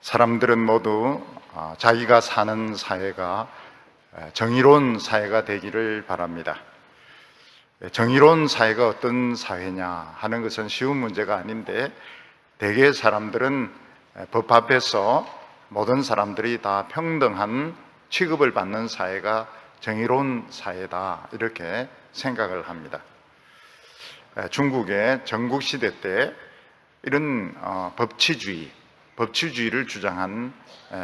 사람들은 모두 자기가 사는 사회가 정의로운 사회가 되기를 바랍니다. 정의로운 사회가 어떤 사회냐 하는 것은 쉬운 문제가 아닌데, 대개 사람들은 법 앞에서 모든 사람들이 다 평등한 취급을 받는 사회가 정의로운 사회다, 이렇게 생각을 합니다. 중국의 전국시대 때 이런 법치주의를 주장한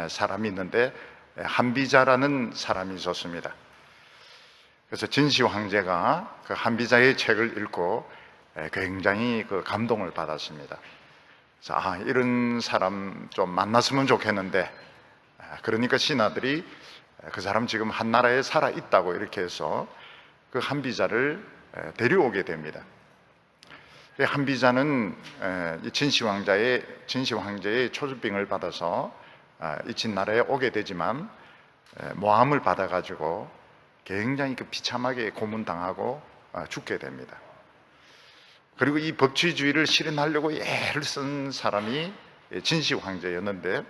사람이 있는데, 한비자라는 사람이 있었습니다. 그래서 진시 황제가 그 한비자의 책을 읽고 굉장히 감동을 받았습니다. 그래서 이런 사람 좀 만났으면 좋겠는데, 그러니까 신하들이 그 사람 지금 한나라에 살아 있다고 이렇게 해서 그 한비자를 데려오게 됩니다. 한비자는 진시 황제의 초접빙을 받아서 이 진나라에 오게 되지만 모함을 받아가지고 굉장히 비참하게 고문당하고 죽게 됩니다. 그리고 이 법치주의를 실현하려고 애를 쓴 사람이 진시 황제였는데,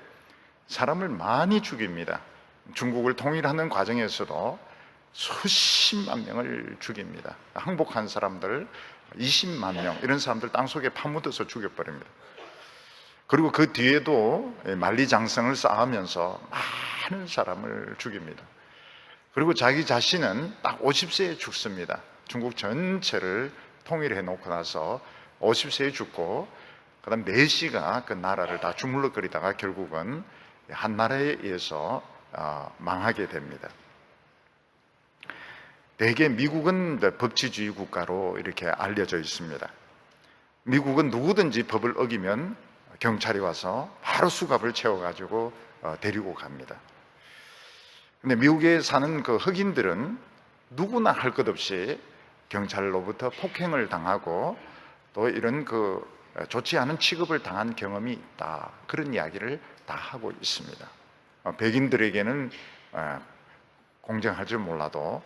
사람을 많이 죽입니다. 중국을 통일하는 과정에서도 수십만 명을 죽입니다. 항복한 사람들 20만 명, 이런 사람들 땅속에 파묻어서 죽여버립니다. 그리고 그 뒤에도 만리장성을 쌓으면서 많은 사람을 죽입니다. 그리고 자기 자신은 딱 50세에 죽습니다. 중국 전체를 통일해 놓고 나서 50세에 죽고, 그 다음 4시가 그 나라를 다 주물럭거리다가 결국은 한나라에 의해서 망하게 됩니다. 대개 미국은 법치주의 국가로 이렇게 알려져 있습니다. 미국은 누구든지 법을 어기면 경찰이 와서 바로 수갑을 채워가지고 데리고 갑니다. 근데 미국에 사는 그 흑인들은 누구나 할 것 없이 경찰로부터 폭행을 당하고 또 이런 좋지 않은 취급을 당한 경험이 있다, 그런 이야기를 다 하고 있습니다. 백인들에게는 공정할 줄 몰라도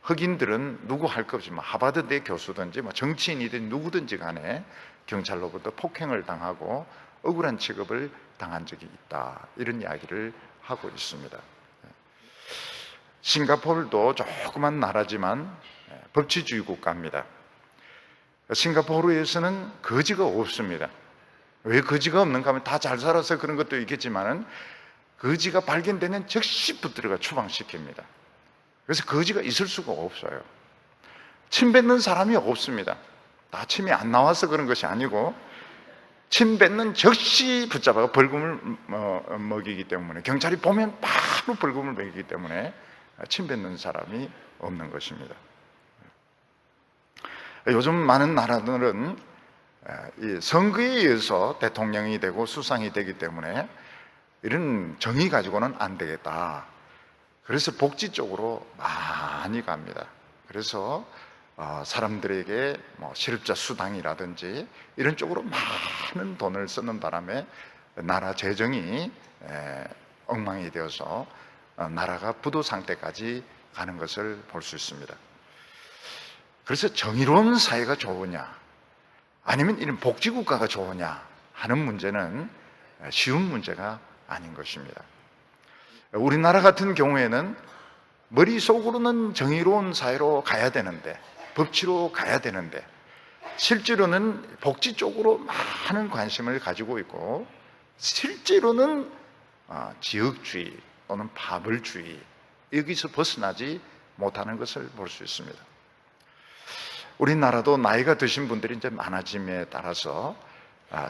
흑인들은 누구 할 것 없이 하버드대 교수든지 정치인이든 누구든지 간에 경찰로부터 폭행을 당하고 억울한 취급을 당한 적이 있다, 이런 이야기를 하고 있습니다. 싱가포르도 조그만 나라지만 법치주의 국가입니다. 싱가포르에서는 거지가 없습니다. 왜 거지가 없는가 하면 다 잘 살아서 그런 것도 있겠지만은, 거지가 발견되면 즉시 붙들어가 추방시킵니다. 그래서 거지가 있을 수가 없어요. 침 뱉는 사람이 없습니다. 다 침이 안 나와서 그런 것이 아니고, 침 뱉는 즉시 붙잡아서 벌금을 먹이기 때문에, 경찰이 보면 바로 벌금을 먹이기 때문에 침 뱉는 사람이 없는 것입니다. 요즘 많은 나라들은 이 선거에 의해서 대통령이 되고 수상이 되기 때문에 이런 정의 가지고는 안 되겠다, 그래서 복지 쪽으로 많이 갑니다. 그래서 사람들에게 실업자 수당이라든지 이런 쪽으로 많은 돈을 쓰는 바람에 나라 재정이 엉망이 되어서 나라가 부도 상태까지 가는 것을 볼 수 있습니다. 그래서 정의로운 사회가 좋으냐, 아니면 이런 복지국가가 좋으냐 하는 문제는 쉬운 문제가 아닌 것입니다. 우리나라 같은 경우에는 머릿속으로는 정의로운 사회로 가야 되는데, 법치로 가야 되는데, 실제로는 복지 쪽으로 많은 관심을 가지고 있고, 실제로는 지역주의 또는 파벌주의, 여기서 벗어나지 못하는 것을 볼 수 있습니다. 우리나라도 나이가 드신 분들이 이제 많아짐에 따라서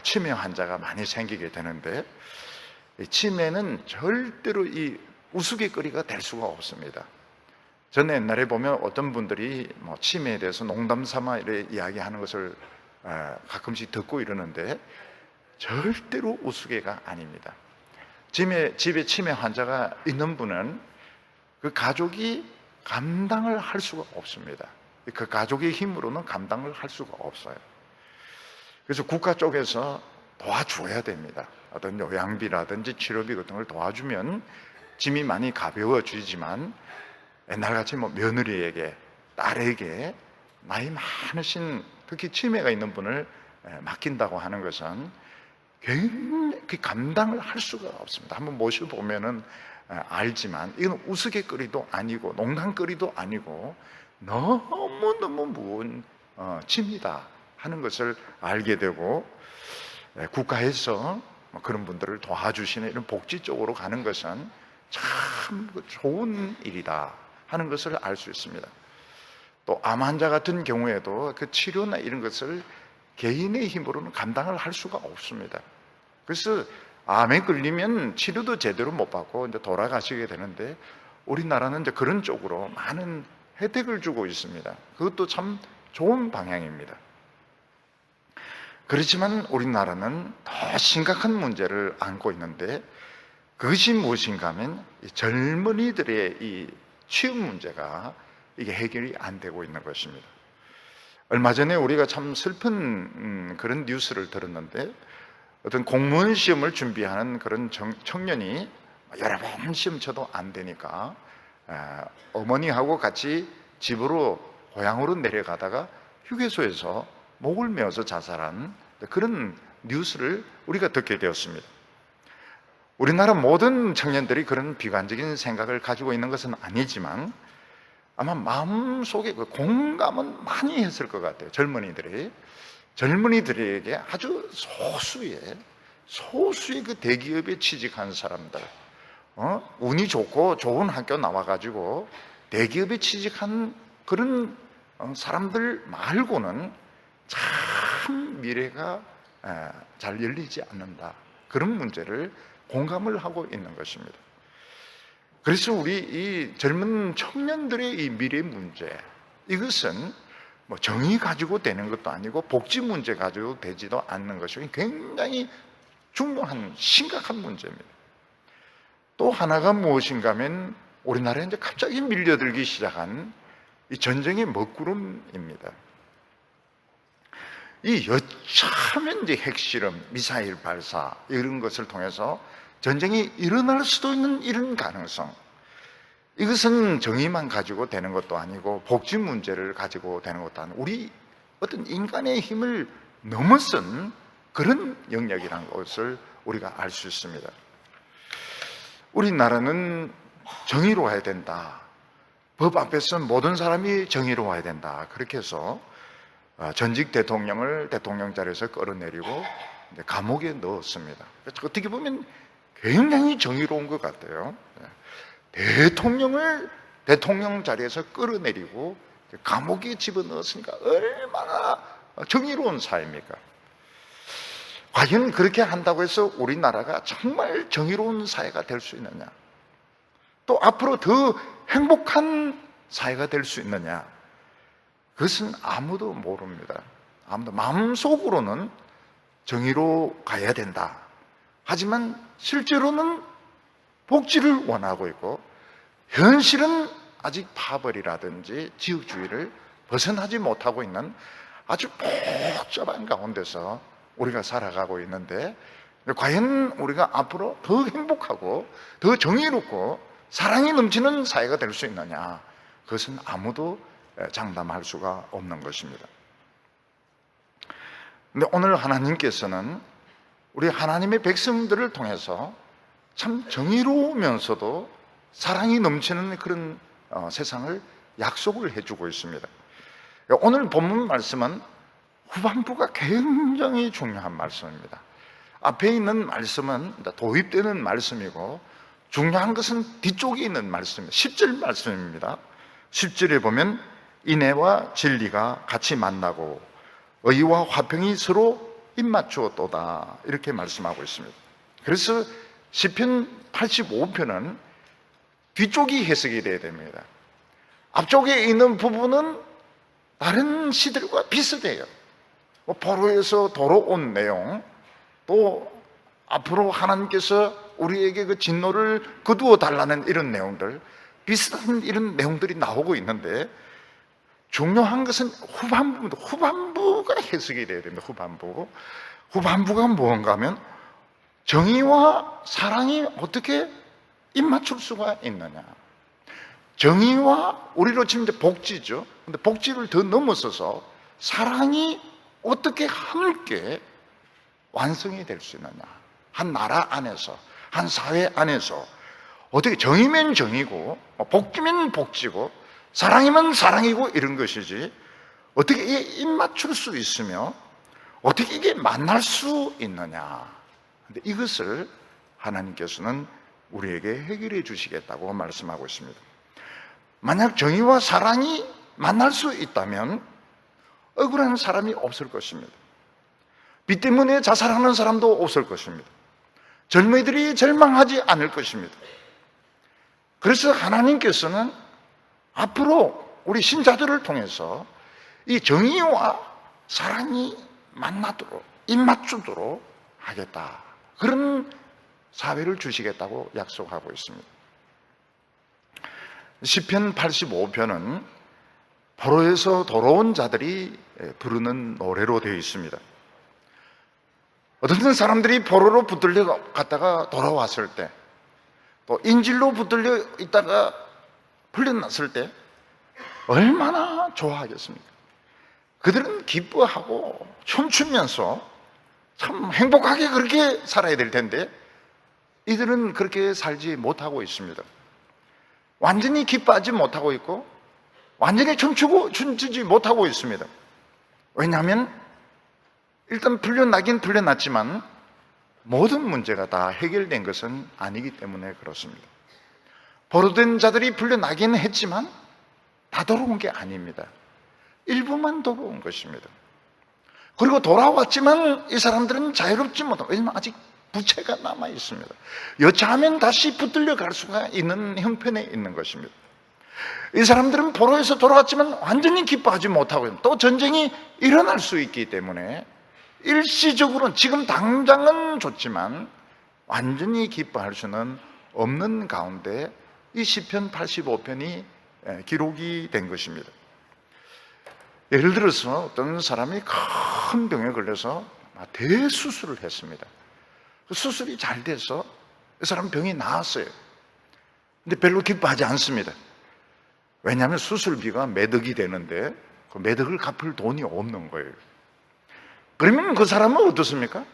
치매 환자가 많이 생기게 되는데, 치매는 절대로 이 우스갯거리가 될 수가 없습니다. 저는 옛날에 보면 어떤 분들이 치매에 대해서 농담 삼아 이렇게 이야기하는 것을 가끔씩 듣고 이러는데, 절대로 우스개가 아닙니다. 집에 치매 환자가 있는 분은 그 가족이 감당을 할 수가 없습니다. 그 가족의 힘으로는 감당을 할 수가 없어요. 그래서 국가 쪽에서 도와줘야 됩니다. 어떤 요양비라든지 치료비 같은 걸 도와주면 짐이 많이 가벼워지지만, 옛날같이 며느리에게, 딸에게 나이 많으신, 특히 치매가 있는 분을 맡긴다고 하는 것은 굉장히 감당을 할 수가 없습니다. 한번 모셔보면은 알지만 이건 우스갯거리도 아니고 농담거리도 아니고 너무너무 무거운 짐이다 하는 것을 알게 되고, 국가에서 그런 분들을 도와주시는 이런 복지 쪽으로 가는 것은 참 좋은 일이다 하는 것을 알 수 있습니다. 또 암 환자 같은 경우에도 그 치료나 이런 것을 개인의 힘으로는 감당을 할 수가 없습니다. 그래서 암에 걸리면 치료도 제대로 못 받고 이제 돌아가시게 되는데, 우리나라는 이제 그런 쪽으로 많은 혜택을 주고 있습니다. 그것도 참 좋은 방향입니다. 그렇지만 우리나라는 더 심각한 문제를 안고 있는데, 그것이 무엇인가 하면 이 젊은이들의 이 취업 문제가 이게 해결이 안 되고 있는 것입니다. 얼마 전에 우리가 참 슬픈 그런 뉴스를 들었는데, 어떤 공무원 시험을 준비하는 그런 청년이 여러 번 시험 쳐도 안 되니까 어머니하고 같이 집으로 고향으로 내려가다가 휴게소에서 목을 메어서 자살한 그런 뉴스를 우리가 듣게 되었습니다. 우리나라 모든 청년들이 그런 비관적인 생각을 가지고 있는 것은 아니지만 아마 마음속에 그 공감은 많이 했을 것 같아요. 젊은이들에게 아주 소수의 그 대기업에 취직한 사람들, 운이 좋고 좋은 학교 나와가지고 대기업에 취직한 그런 사람들 말고는 참 미래가 잘 열리지 않는다, 그런 문제를 공감을 하고 있는 것입니다. 그래서 우리 이 젊은 청년들의 이 미래 문제, 이것은 뭐 정의 가지고 되는 것도 아니고 복지 문제 가지고 되지도 않는 것이 굉장히 중요한 심각한 문제입니다. 또 하나가 무엇인가 하면 우리나라에 이제 갑자기 밀려들기 시작한 이 전쟁의 먹구름입니다. 이 여차하면 이제 핵실험, 미사일 발사 이런 것을 통해서 전쟁이 일어날 수도 있는 이런 가능성, 이것은 정의만 가지고 되는 것도 아니고 복지 문제를 가지고 되는 것도 아니고 우리 어떤 인간의 힘을 넘어선 그런 영역이라는 것을 우리가 알 수 있습니다. 우리나라는 정의로워야 된다, 법 앞에서 모든 사람이 정의로워야 된다, 그렇게 해서 전직 대통령을 대통령 자리에서 끌어내리고 감옥에 넣었습니다. 어떻게 보면 굉장히 정의로운 것 같아요. 대통령을 대통령 자리에서 끌어내리고 감옥에 집어넣었으니까 얼마나 정의로운 사회입니까? 과연 그렇게 한다고 해서 우리나라가 정말 정의로운 사회가 될 수 있느냐, 또 앞으로 더 행복한 사회가 될 수 있느냐, 그것은 아무도 모릅니다. 아무도 마음속으로는 정의로 가야 된다, 하지만 실제로는 복지를 원하고 있고 현실은 아직 파벌이라든지 지역주의를 벗어나지 못하고 있는 아주 복잡한 가운데서 우리가 살아가고 있는데, 과연 우리가 앞으로 더 행복하고 더 정의롭고 사랑이 넘치는 사회가 될 수 있느냐, 그것은 아무도 장담할 수가 없는 것입니다. 근데 오늘 하나님께서는 우리 하나님의 백성들을 통해서 참 정의로우면서도 사랑이 넘치는 그런 세상을 약속을 해주고 있습니다. 오늘 본문 말씀은 후반부가 굉장히 중요한 말씀입니다. 앞에 있는 말씀은 도입되는 말씀이고 중요한 것은 뒤쪽에 있는 말씀입니다. 10절 말씀입니다. 10절에 보면 인애와 진리가 같이 만나고 의와 화평이 서로 입맞추었도다, 이렇게 말씀하고 있습니다. 그래서 시편 85편은 뒤쪽이 해석이 돼야 됩니다. 앞쪽에 있는 부분은 다른 시들과 비슷해요. 포로에서 돌아온 내용, 또 앞으로 하나님께서 우리에게 그 진노를 거두어 달라는 이런 내용들, 비슷한 이런 내용들이 나오고 있는데, 중요한 것은 후반부입니다. 후반부가 해석이 돼야 됩니다. 후반부가 무언가 하면 정의와 사랑이 어떻게 입맞출 수가 있느냐, 정의와 우리로 치면 이제 복지죠. 근데 복지를 더 넘어서서 사랑이 어떻게 함께 완성이 될 수 있느냐? 한 나라 안에서, 한 사회 안에서 어떻게 정의면 정의고 복지면 복지고 사랑이면 사랑이고 이런 것이지, 어떻게 이게 입맞출 수 있으며 어떻게 이게 만날 수 있느냐? 근데 이것을 하나님께서는 우리에게 해결해 주시겠다고 말씀하고 있습니다. 만약 정의와 사랑이 만날 수 있다면 억울한 사람이 없을 것입니다. 빚 때문에 자살하는 사람도 없을 것입니다. 젊은이들이 절망하지 않을 것입니다. 그래서 하나님께서는 앞으로 우리 신자들을 통해서 이 정의와 사랑이 만나도록, 입맞추도록 하겠다, 그런 사회를 주시겠다고 약속하고 있습니다. 시편 85편은 포로에서 돌아온 자들이 부르는 노래로 되어 있습니다. 어떤 사람들이 포로로 붙들려 갔다가 돌아왔을 때, 또 인질로 붙들려 있다가 풀려났을 때 얼마나 좋아하겠습니까? 그들은 기뻐하고 춤추면서 참 행복하게 그렇게 살아야 될 텐데 이들은 그렇게 살지 못하고 있습니다. 완전히 기뻐하지 못하고 있고 완전히 춤추지 못하고 있습니다. 왜냐하면 일단 풀려나긴 풀려났지만 모든 문제가 다 해결된 것은 아니기 때문에 그렇습니다. 포로된 자들이 풀려나긴 했지만 다 돌아온 게 아닙니다. 일부만 돌아온 것입니다. 그리고 돌아왔지만 이 사람들은 자유롭지 못하고, 왜냐하면 아직 부채가 남아 있습니다. 여차하면 다시 붙들려 갈 수가 있는 형편에 있는 것입니다. 이 사람들은 포로에서 돌아왔지만 완전히 기뻐하지 못하고 또 전쟁이 일어날 수 있기 때문에 일시적으로는 지금 당장은 좋지만 완전히 기뻐할 수는 없는 가운데 이 시편 85편이 기록이 된 것입니다. 예를 들어서 어떤 사람이 큰 병에 걸려서 대수술을 했습니다. 그 수술이 잘 돼서 그 사람 병이 나았어요. 근데 별로 기뻐하지 않습니다. 왜냐하면 수술비가 매덕이 되는데 그 매덕을 갚을 돈이 없는 거예요. 그러면 그 사람은 어떻습니까?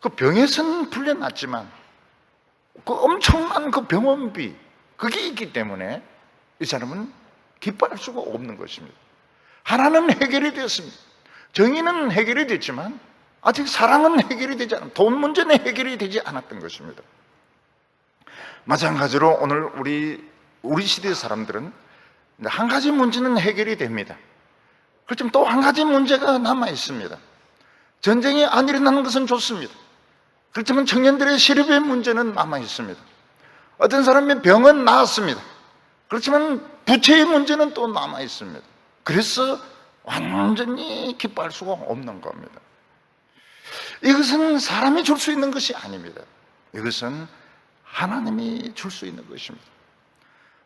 그 병에서는 풀려났지만 그 엄청난 그 병원비, 그게 있기 때문에 이 사람은 기뻐할 수가 없는 것입니다. 하나는 해결이 되었습니다. 정의는 해결이 됐지만 아직 사랑은 해결이 되지 않았, 돈 문제는 해결이 되지 않았던 것입니다. 마찬가지로 오늘 우리 시대 사람들은 한 가지 문제는 해결이 됩니다. 그렇지만 또 한 가지 문제가 남아 있습니다. 전쟁이 안 일어나는 것은 좋습니다. 그렇지만 청년들의 실업의 문제는 남아 있습니다. 어떤 사람의 병은 나았습니다. 그렇지만 부채의 문제는 또 남아 있습니다. 그래서 완전히 기뻐할 수가 없는 겁니다. 이것은 사람이 줄 수 있는 것이 아닙니다. 이것은 하나님이 줄 수 있는 것입니다.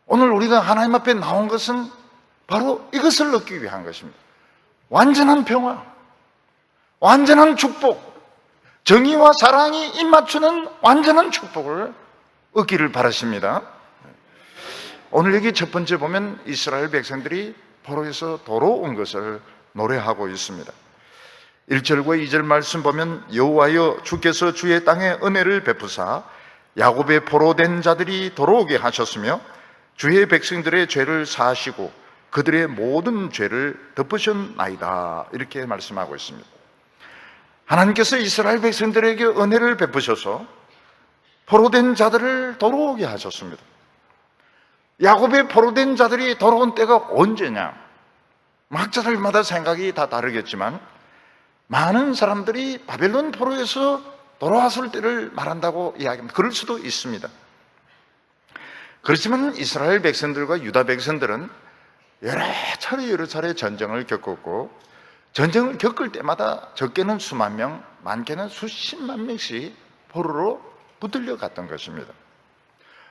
오늘 우리가 하나님 앞에 나온 것은 바로 이것을 얻기 위한 것입니다. 완전한 평화, 완전한 축복, 정의와 사랑이 입맞추는 완전한 축복을 얻기를 바라십니다. 오늘 여기 첫 번째 보면 이스라엘 백성들이 포로에서 돌아온 것을 노래하고 있습니다. 1절과 2절 말씀 보면 여호와여 주께서 주의 땅에 은혜를 베푸사 야곱의 포로된 자들이 돌아오게 하셨으며 주의 백성들의 죄를 사하시고 그들의 모든 죄를 덮으셨나이다, 이렇게 말씀하고 있습니다. 하나님께서 이스라엘 백성들에게 은혜를 베푸셔서 포로된 자들을 돌아오게 하셨습니다. 야곱의 포로된 자들이 돌아온 때가 언제냐? 학자들마다 생각이 다 다르겠지만 많은 사람들이 바벨론 포로에서 돌아왔을 때를 말한다고 이야기합니다. 그럴 수도 있습니다. 그렇지만 이스라엘 백성들과 유다 백성들은 여러 차례 전쟁을 겪었고, 전쟁을 겪을 때마다 적게는 수만 명, 많게는 수십만 명씩 포로로 붙들려 갔던 것입니다.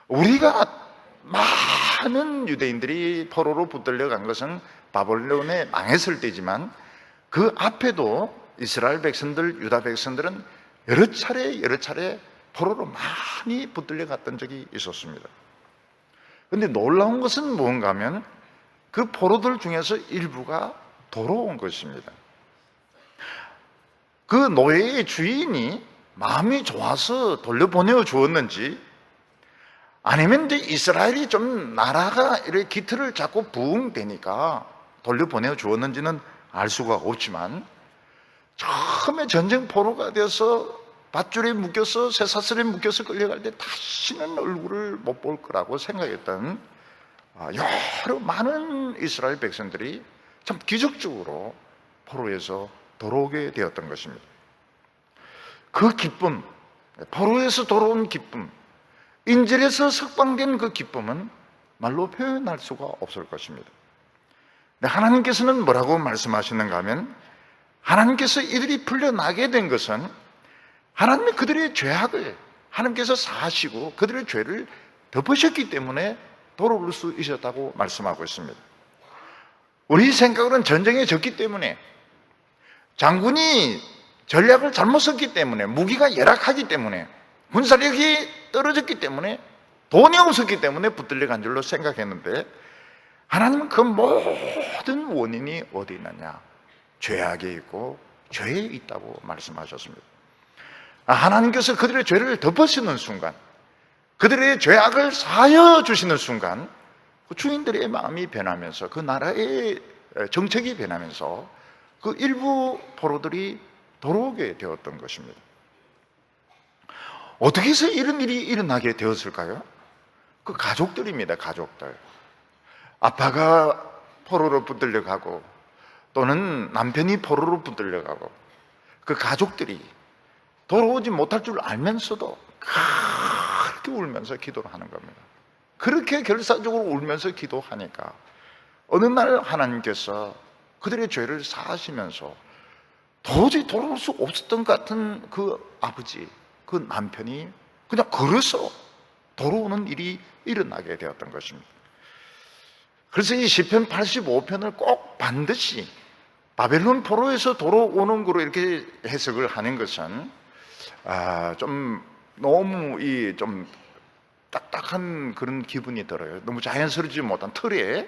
우리가 많은 유대인들이 포로로 붙들려 간 것은 바벨론에 망했을 때지만 그 앞에도 이스라엘 백성들, 유다 백성들은 여러 차례 포로로 많이 붙들려 갔던 적이 있었습니다. 그런데 놀라운 것은 무언가 하면 그 포로들 중에서 일부가 돌아온 것입니다. 그 노예의 주인이 마음이 좋아서 돌려보내어 주었는지, 아니면 이제 이스라엘이 좀 나라가 이렇게 기틀을 잡고 부흥되니까 돌려보내어 주었는지는 알 수가 없지만, 처음에 전쟁 포로가 되어서 밧줄에 묶여서 쇠사슬에 묶여서 끌려갈 때 다시는 얼굴을 못 볼 거라고 생각했던 여러 많은 이스라엘 백성들이 참 기적적으로 포로에서 돌아오게 되었던 것입니다. 그 기쁨, 포로에서 돌아온 기쁨, 인질에서 석방된 그 기쁨은 말로 표현할 수가 없을 것입니다. 하나님께서는 뭐라고 말씀하시는가 하면, 하나님께서 이들이 풀려나게 된 것은 하나님이 그들의 죄악을 하나님께서 사하시고 그들의 죄를 덮으셨기 때문에 돌아올 수 있었다고 말씀하고 있습니다. 우리 생각으로는 전쟁에 졌기 때문에, 장군이 전략을 잘못 썼기 때문에, 무기가 열악하기 때문에, 군사력이 떨어졌기 때문에, 돈이 없었기 때문에 붙들려 간 줄로 생각했는데, 하나님은 그 모든 원인이 어디 있느냐? 죄악에 있고 죄에 있다고 말씀하셨습니다. 하나님께서 그들의 죄를 덮으시는 순간, 그들의 죄악을 사하여 주시는 순간, 그 주인들의 마음이 변하면서, 그 나라의 정책이 변하면서 그 일부 포로들이 돌아오게 되었던 것입니다. 어떻게 해서 이런 일이 일어나게 되었을까요? 그 가족들입니다. 가족들. 아빠가 포로로 붙들려 가고, 또는 남편이 포로로 붙들려 가고, 그 가족들이 돌아오지 못할 줄 알면서도 그렇게 울면서 기도를 하는 겁니다. 그렇게 결사적으로 울면서 기도하니까 어느 날 하나님께서 그들의 죄를 사하시면서 도저히 돌아올 수 없었던 것 같은 그 아버지, 그 남편이 그냥 걸어서 돌아오는 일이 일어나게 되었던 것입니다. 그래서 이 시편 85편을 꼭 반드시 바벨론 포로에서 돌아오는 거로 이렇게 해석을 하는 것은 좀 너무 좀 딱딱한 그런 기분이 들어요. 너무 자연스럽지 못한 틀에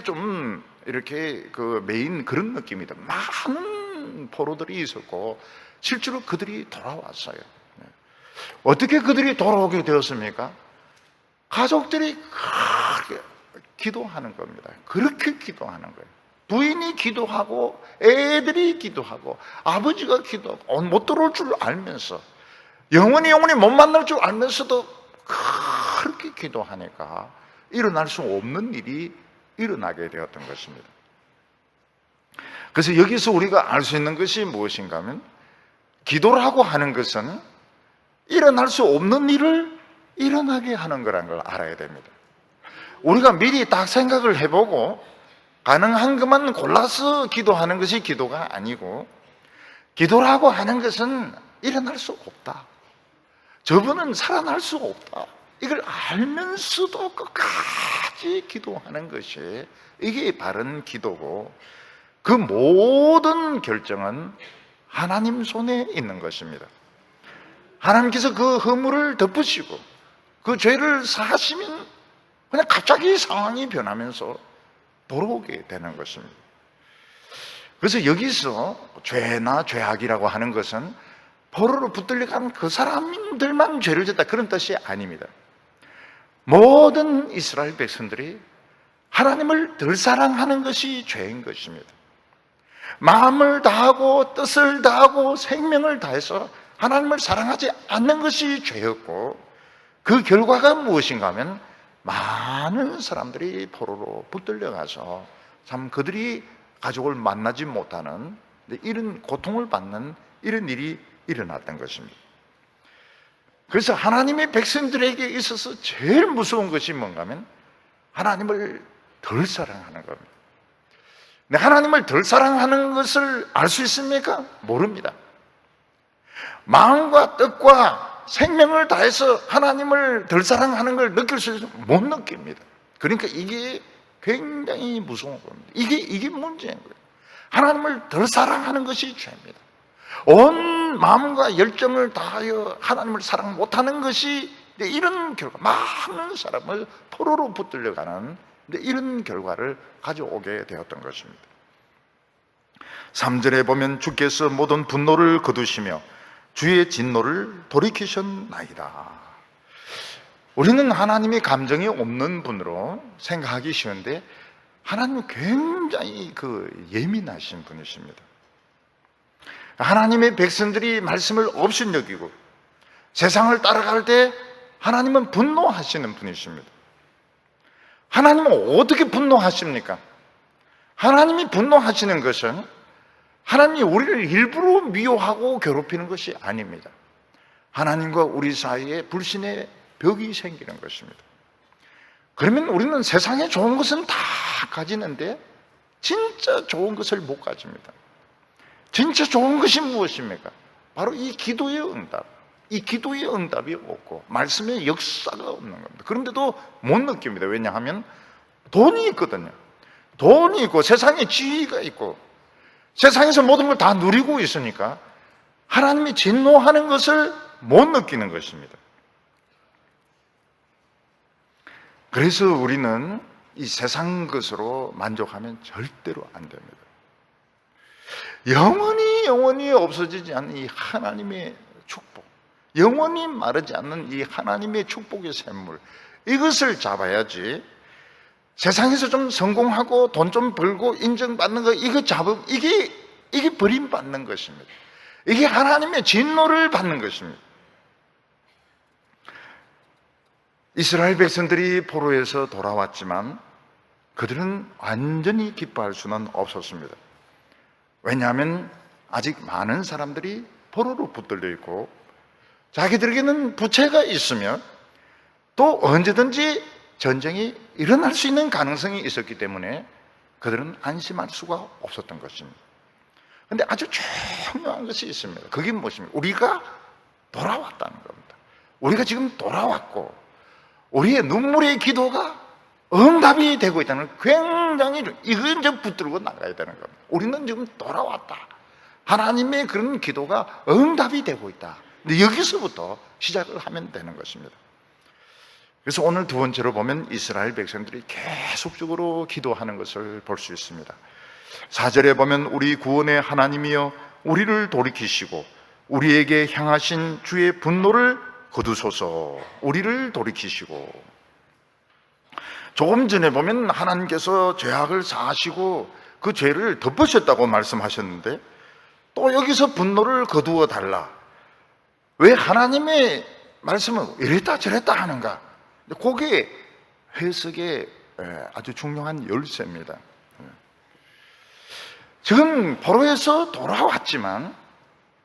좀 이렇게 그 메인 그런 느낌이다. 많은 포로들이 있었고 실제로 그들이 돌아왔어요. 어떻게 그들이 돌아오게 되었습니까? 가족들이 그렇게 기도하는 겁니다. 그렇게 기도하는 거예요. 부인이 기도하고 애들이 기도하고 아버지가 기도하고 못 들어올 줄 알면서, 영원히 못 만날 줄 알면서도 그렇게 기도하니까 일어날 수 없는 일이 일어나게 되었던 것입니다. 그래서 여기서 우리가 알 수 있는 것이 무엇인가 하면, 기도라고 하는 것은 일어날 수 없는 일을 일어나게 하는 거라는 걸 알아야 됩니다. 우리가 미리 딱 생각을 해보고 가능한 것만 골라서 기도하는 것이 기도가 아니고, 기도라고 하는 것은 일어날 수 없다, 저분은 살아날 수 없다, 이걸 알면서도 끝까지 기도하는 것이, 이게 바른 기도고, 그 모든 결정은 하나님 손에 있는 것입니다. 하나님께서 그 허물을 덮으시고 그 죄를 사하시면 그냥 갑자기 상황이 변하면서 돌아오게 되는 것입니다. 그래서 여기서 죄나 죄악이라고 하는 것은 포로로 붙들려간 그 사람들만 죄를 졌다, 그런 뜻이 아닙니다. 모든 이스라엘 백성들이 하나님을 덜 사랑하는 것이 죄인 것입니다. 마음을 다하고 뜻을 다하고 생명을 다해서 하나님을 사랑하지 않는 것이 죄였고, 그 결과가 무엇인가 하면 많은 사람들이 포로로 붙들려가서 참 그들이 가족을 만나지 못하는 이런 고통을 받는 이런 일이 일어났던 것입니다. 그래서 하나님의 백성들에게 있어서 제일 무서운 것이 뭔가 하면 하나님을 덜 사랑하는 겁니다. 근데 하나님을 덜 사랑하는 것을 알 수 있습니까? 모릅니다. 마음과 뜻과 생명을 다해서 하나님을 덜 사랑하는 걸 느낄 수 있어요? 못 느낍니다. 그러니까 이게 굉장히 무서운 겁니다. 이게 문제인 거예요. 하나님을 덜 사랑하는 것이 죄입니다. 온 마음과 열정을 다하여 하나님을 사랑 못하는 것이 이런 결과, 많은 사람을 포로로 붙들려가는 이런 결과를 가져오게 되었던 것입니다. 3절에 보면 주께서 모든 분노를 거두시며 주의 진노를 돌이키셨나이다. 우리는 하나님의 감정이 없는 분으로 생각하기 쉬운데 하나님은 굉장히 예민하신 분이십니다. 하나님의 백성들이 말씀을 업신여기고 세상을 따라갈 때 하나님은 분노하시는 분이십니다. 하나님은 어떻게 분노하십니까? 하나님이 분노하시는 것은 하나님이 우리를 일부러 미워하고 괴롭히는 것이 아닙니다. 하나님과 우리 사이에 불신의 벽이 생기는 것입니다. 그러면 우리는 세상에 좋은 것은 다 가지는데 진짜 좋은 것을 못 가집니다. 진짜 좋은 것이 무엇입니까? 바로 이 기도의 응답. 이 기도의 응답이 없고 말씀의 역사가 없는 겁니다. 그런데도 못 느낍니다. 왜냐하면 돈이 있거든요. 돈이 있고 세상에 지위가 있고 세상에서 모든 걸 다 누리고 있으니까 하나님이 진노하는 것을 못 느끼는 것입니다. 그래서 우리는 이 세상 것으로 만족하면 절대로 안 됩니다. 영원히 없어지지 않는 이 하나님의 축복, 영원히 마르지 않는 이 하나님의 축복의 샘물, 이것을 잡아야지. 세상에서 좀 성공하고 돈 좀 벌고 인정받는 거, 이거 잡으면 이게 버림받는 것입니다. 이게 하나님의 진노를 받는 것입니다. 이스라엘 백성들이 포로에서 돌아왔지만 그들은 완전히 기뻐할 수는 없었습니다. 왜냐하면 아직 많은 사람들이 포로로 붙들려 있고 자기들에게는 부채가 있으며 또 언제든지 전쟁이 일어날 수 있는 가능성이 있었기 때문에 그들은 안심할 수가 없었던 것입니다. 그런데 아주 중요한 것이 있습니다. 그게 무엇입니까? 우리가 돌아왔다는 겁니다. 우리가 지금 돌아왔고 우리의 눈물의 기도가 응답이 되고 있다는, 굉장히 이걸 이제 붙들고 나가야 되는 겁니다. 우리는 지금 돌아왔다. 하나님의 그런 기도가 응답이 되고 있다. 근데 여기서부터 시작을 하면 되는 것입니다. 그래서 오늘 두 번째로 보면 이스라엘 백성들이 계속적으로 기도하는 것을 볼 수 있습니다. 4절에 보면 우리 구원의 하나님이여 우리를 돌이키시고 우리에게 향하신 주의 분노를 거두소서. 우리를 돌이키시고, 조금 전에 보면 하나님께서 죄악을 사하시고 그 죄를 덮으셨다고 말씀하셨는데 또 여기서 분노를 거두어 달라. 왜 하나님의 말씀은 이랬다 저랬다 하는가? 그게 해석의 아주 중요한 열쇠입니다. 지금 포로에서 돌아왔지만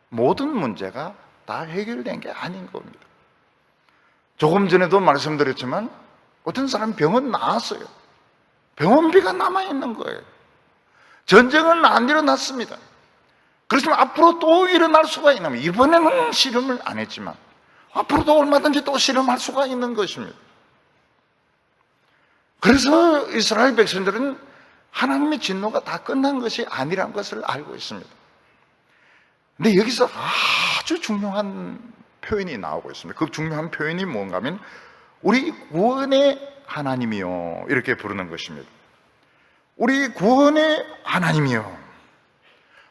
모든 문제가 다 해결된 게 아닌 겁니다. 조금 전에도 말씀드렸지만 어떤 사람 병은 나았어요. 병원비가 남아있는 거예요. 전쟁은 안 일어났습니다. 그렇지만 앞으로 또 일어날 수가 있는, 이번에는 실험을 안 했지만 앞으로도 얼마든지 또 실험할 수가 있는 것입니다. 그래서 이스라엘 백성들은 하나님의 진노가 다 끝난 것이 아니라는 것을 알고 있습니다. 근데 여기서 아주 중요한 표현이 나오고 있습니다. 그 중요한 표현이 뭔가 하면 우리 구원의 하나님이요, 이렇게 부르는 것입니다. 우리 구원의 하나님이요.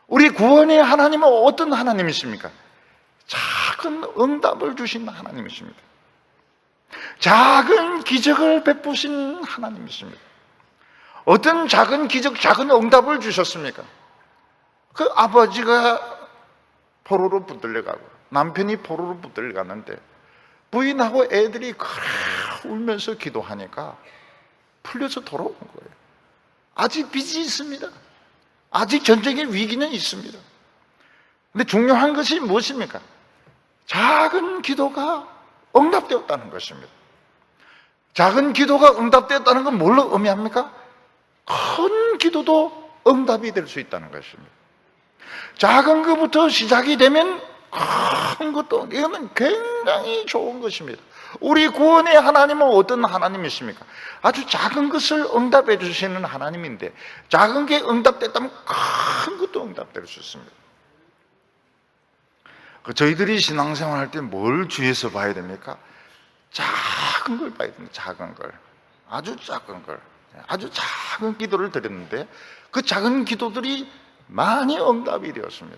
우리 구원의 하나님은 어떤 하나님이십니까? 작은 응답을 주신 하나님이십니다. 작은 기적을 베푸신 하나님이십니다. 어떤 작은 기적, 작은 응답을 주셨습니까? 그 아버지가 포로로 붙들려가고 남편이 포로로 붙들려갔는데 부인하고 애들이 울면서 기도하니까 풀려서 돌아온 거예요. 아직 빚이 있습니다. 아직 전쟁의 위기는 있습니다. 근데 중요한 것이 무엇입니까? 작은 기도가 응답되었다는 것입니다. 작은 기도가 응답되었다는 건 뭘로 의미합니까? 큰 기도도 응답이 될 수 있다는 것입니다. 작은 것부터 시작이 되면 큰 것도, 이거는 굉장히 좋은 것입니다. 우리 구원의 하나님은 어떤 하나님이십니까? 아주 작은 것을 응답해 주시는 하나님인데 작은 게 응답됐다면 큰 것도 응답될 수 있습니다. 저희들이 신앙생활 할 때 뭘 주의해서 봐야 됩니까? 작은 걸 봐야 됩니다. 작은 걸, 아주 작은 걸, 아주 작은 기도를 드렸는데 그 작은 기도들이 많이 응답이 되었습니다.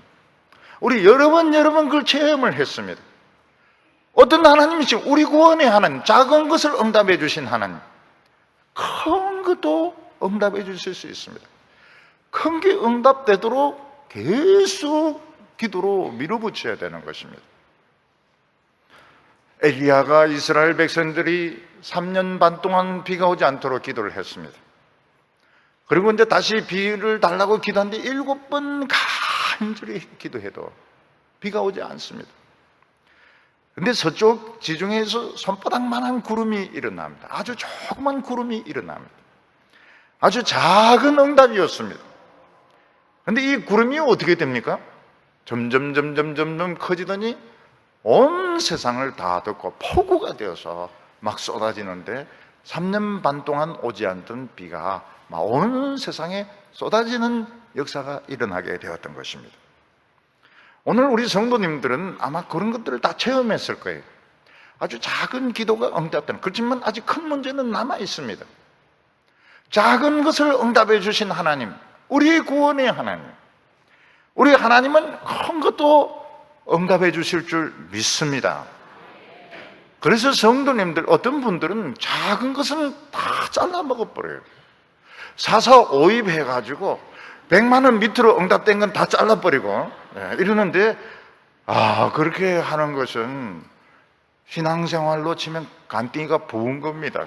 우리 여러 번 그걸 체험을 했습니다. 어떤 하나님이 지금 우리 구원의 하나님, 작은 것을 응답해 주신 하나님, 큰 것도 응답해 주실 수 있습니다. 큰 게 응답되도록 계속 기도로 밀어붙여야 되는 것입니다. 엘리야가 이스라엘 백성들이 3년 반 동안 비가 오지 않도록 기도를 했습니다. 그리고 이제 다시 비를 달라고 기도하는데 7번 간절히 기도해도 비가 오지 않습니다. 근데 서쪽 지중해에서 손바닥만한 구름이 일어납니다. 아주 조그만 구름이 일어납니다. 아주 작은 응답이었습니다. 근데 이 구름이 어떻게 됩니까? 점점 커지더니 온 세상을 다 덮고 폭우가 되어서 막 쏟아지는데 3년 반 동안 오지 않던 비가 막 온 세상에 쏟아지는 역사가 일어나게 되었던 것입니다. 오늘 우리 성도님들은 아마 그런 것들을 다 체험했을 거예요. 아주 작은 기도가 응답되는, 그렇지만 아직 큰 문제는 남아 있습니다. 작은 것을 응답해 주신 하나님, 우리의 구원의 하나님, 우리 하나님은 큰 것도 응답해 주실 줄 믿습니다. 그래서 성도님들, 어떤 분들은 작은 것은 다 잘라 먹어버려요. 사사오입 해가지고 100만 원 밑으로 응답된 건 다 잘라버리고 이러는데, 그렇게 하는 것은 신앙생활로 치면 간띵이가 부은 겁니다.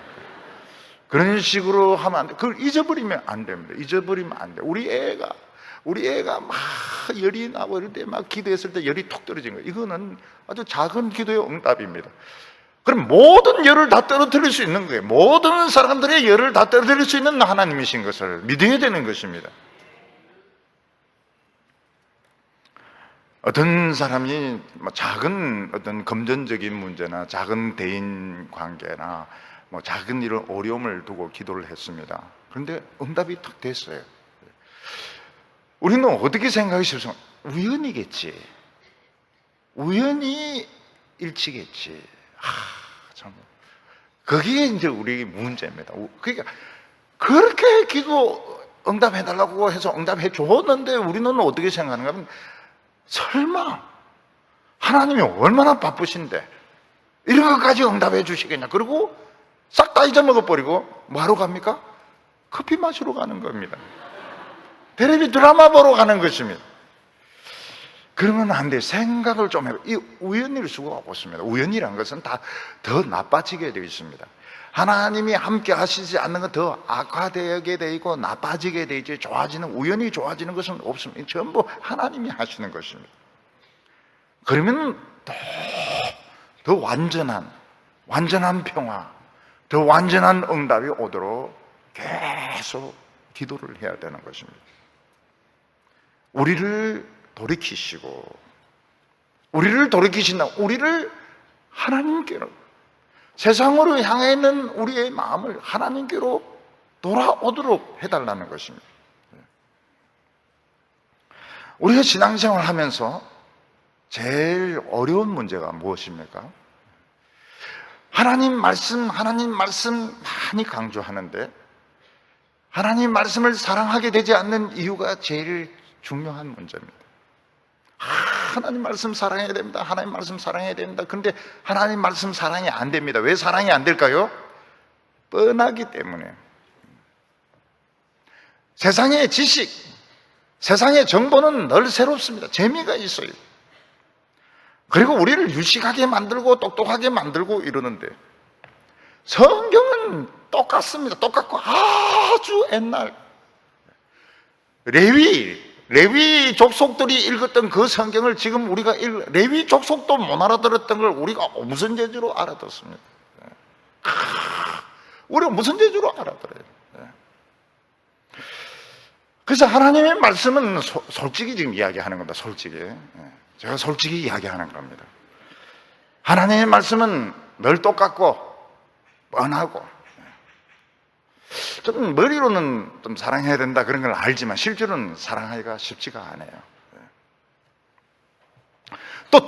그런 식으로 하면 안 돼. 그걸 잊어버리면 안 됩니다. 잊어버리면 안 돼. 우리 애가 막 열이 나고 이럴 때 막 기도했을 때 열이 톡 떨어진 거예요. 이거는 아주 작은 기도의 응답입니다. 그럼 모든 열을 다 떨어뜨릴 수 있는 거예요. 모든 사람들의 열을 다 떨어뜨릴 수 있는 하나님이신 것을 믿어야 되는 것입니다. 어떤 사람이 작은 어떤 금전적인 문제나 작은 대인 관계나 작은 이런 어려움을 두고 기도를 했습니다. 그런데 응답이 탁 됐어요. 우리는 어떻게 생각하십니까? 우연이겠지. 우연히 일치겠지. 참. 그게 이제 우리 문제입니다. 그러니까 그렇게 기도 응답해달라고 해서 응답해 줬는데 우리는 어떻게 생각하는가 하면, 설마 하나님이 얼마나 바쁘신데 이런 것까지 응답해 주시겠냐. 그리고 싹 다 잊어먹어버리고 뭐하러 갑니까? 커피 마시러 가는 겁니다. 텔레비 드라마 보러 가는 것입니다. 그러면 안 돼. 생각을 좀 해봐. 이 우연일 수가 없습니다. 우연이란 것은 다 더 나빠지게 되어 있습니다. 하나님이 함께 하시지 않는 건 더 악화되게 되어 있고 나빠지게 되어 있지, 우연히 좋아지는 것은 없습니다. 전부 하나님이 하시는 것입니다. 그러면 더 완전한 평화, 더 완전한 응답이 오도록 계속 기도를 해야 되는 것입니다. 우리를 돌이키신다. 우리를 하나님께로, 세상으로 향해 있는 우리의 마음을 하나님께로 돌아오도록 해달라는 것입니다. 우리가 신앙생활 하면서 제일 어려운 문제가 무엇입니까? 하나님 말씀 많이 강조하는데 하나님 말씀을 사랑하게 되지 않는 이유가 제일 중요한 문제입니다. 하나님 말씀 사랑해야 됩니다. 하나님 말씀 사랑해야 됩니다. 그런데 하나님 말씀 사랑이 안 됩니다. 왜 사랑이 안 될까요? 뻔하기 때문에. 세상의 지식, 세상의 정보는 늘 새롭습니다. 재미가 있어요. 그리고 우리를 유식하게 만들고 똑똑하게 만들고 이러는데, 성경은 똑같습니다. 똑같고 아주 옛날 레위 족속들이 읽었던 그 성경을 지금 우리가 레위 족속도 못 알아들었던 걸 우리가 무슨 재주로 알아듣습니다. 우리가 무슨 재주로 알아들어요. 그래서 하나님의 말씀은 솔직히 지금 이야기하는 겁니다. 솔직히. 제가 솔직히 이야기하는 겁니다. 하나님의 말씀은 늘 똑같고 뻔하고, 좀 머리로는 좀 사랑해야 된다 그런 걸 알지만 실제로는 사랑하기가 쉽지가 않아요. 또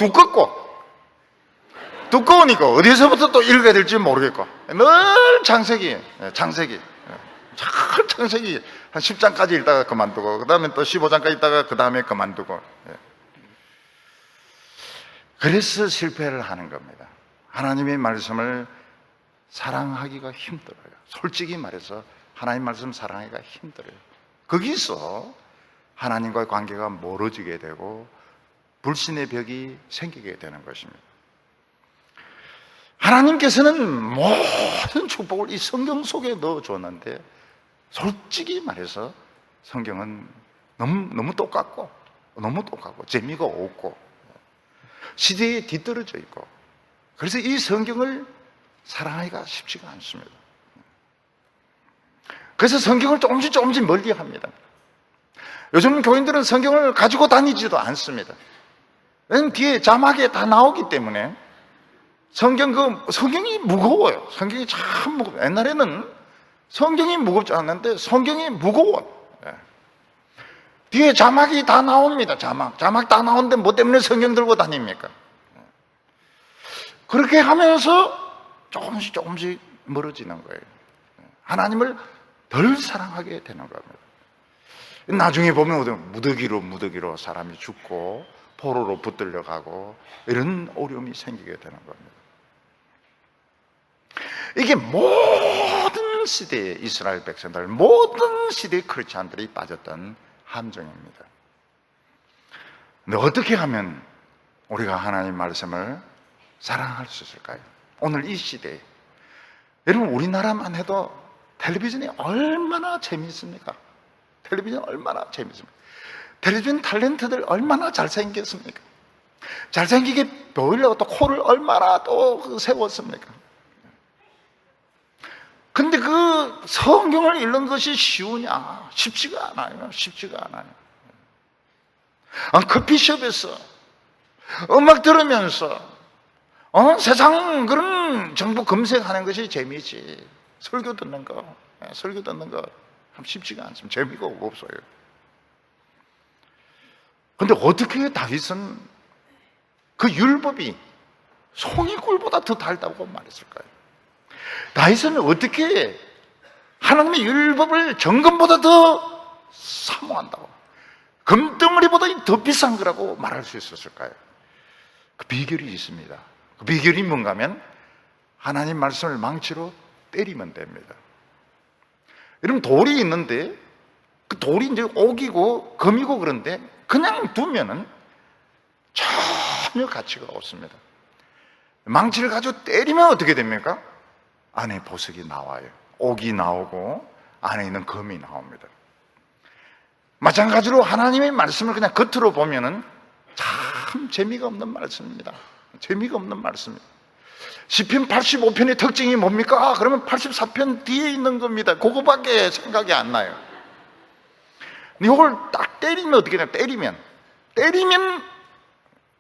두꺼우니까 어디서부터 또 읽어야 될지 모르겠고, 늘 창세기 한 10장까지 읽다가 그만두고, 그 다음에 또 15장까지 읽다가 그 다음에 그만두고. 그래서 실패를 하는 겁니다. 하나님의 말씀을 사랑하기가 힘들어요. 솔직히 말해서 하나님 말씀 사랑하기가 힘들어요. 거기서 하나님과의 관계가 멀어지게 되고 불신의 벽이 생기게 되는 것입니다. 하나님께서는 모든 축복을 이 성경 속에 넣어줬는데 솔직히 말해서 성경은 너무 똑같고 재미가 없고 시대에 뒤떨어져 있고, 그래서 이 성경을 사랑하기가 쉽지가 않습니다. 그래서 성경을 조금씩 멀리 합니다. 요즘 교인들은 성경을 가지고 다니지도 않습니다. 왜냐하면 뒤에 자막에 다 나오기 때문에. 성경이 무거워요. 성경이 참 무거워요. 옛날에는 성경이 무겁지 않는데 성경이 무거워요. 뒤에 자막이 다 나옵니다. 자막 다 나오는데 뭐 때문에 성경 들고 다닙니까? 그렇게 하면서 조금씩 멀어지는 거예요. 하나님을 덜 사랑하게 되는 겁니다. 나중에 보면 무더기로 사람이 죽고 포로로 붙들려 가고 이런 어려움이 생기게 되는 겁니다. 이게 모든 시대의 이스라엘 백성들, 모든 시대의 크리스찬들이 빠졌던 함정입니다. 근데 어떻게 하면 우리가 하나님 말씀을 사랑할 수 있을까요? 오늘 이 시대에, 여러분 우리나라만 해도 텔레비전이 얼마나 재미있습니까? 텔레비전 얼마나 재미있습니까? 텔레비전 탤런트들 얼마나 잘생겼습니까? 잘생기게 보이려고 또 코를 얼마나 또 세웠습니까? 근데 그 성경을 읽는 것이 쉬우냐? 쉽지가 않아요. 커피숍에서 음악 들으면서 세상 그런 정보 검색하는 것이 재미지. 설교 듣는 거 쉽지가 않습니다. 재미가 없어요. 근데 어떻게 다윗은 그 율법이 송이꿀보다 더 달다고 말했을까요? 다윗은 어떻게 하나님의 율법을 정금보다 더 사모한다고, 금덩어리보다 더 비싼 거라고 말할 수 있었을까요? 그 비결이 있습니다. 그 비결이 뭔가 하면 하나님 말씀을 망치로 때리면 됩니다. 여러분 돌이 있는데 그 돌이 이제 옥이고 금이고 그런데 그냥 두면은 전혀 가치가 없습니다. 망치를 가지고 때리면 어떻게 됩니까? 안에 보석이 나와요. 옥이 나오고 안에 있는 금이 나옵니다. 마찬가지로 하나님의 말씀을 그냥 겉으로 보면은 참 재미가 없는 말씀입니다. 시편 85편의 특징이 뭡니까? 그러면 84편 뒤에 있는 겁니다. 그거밖에 생각이 안 나요. 이걸 딱 때리면 어떻게 되냐? 때리면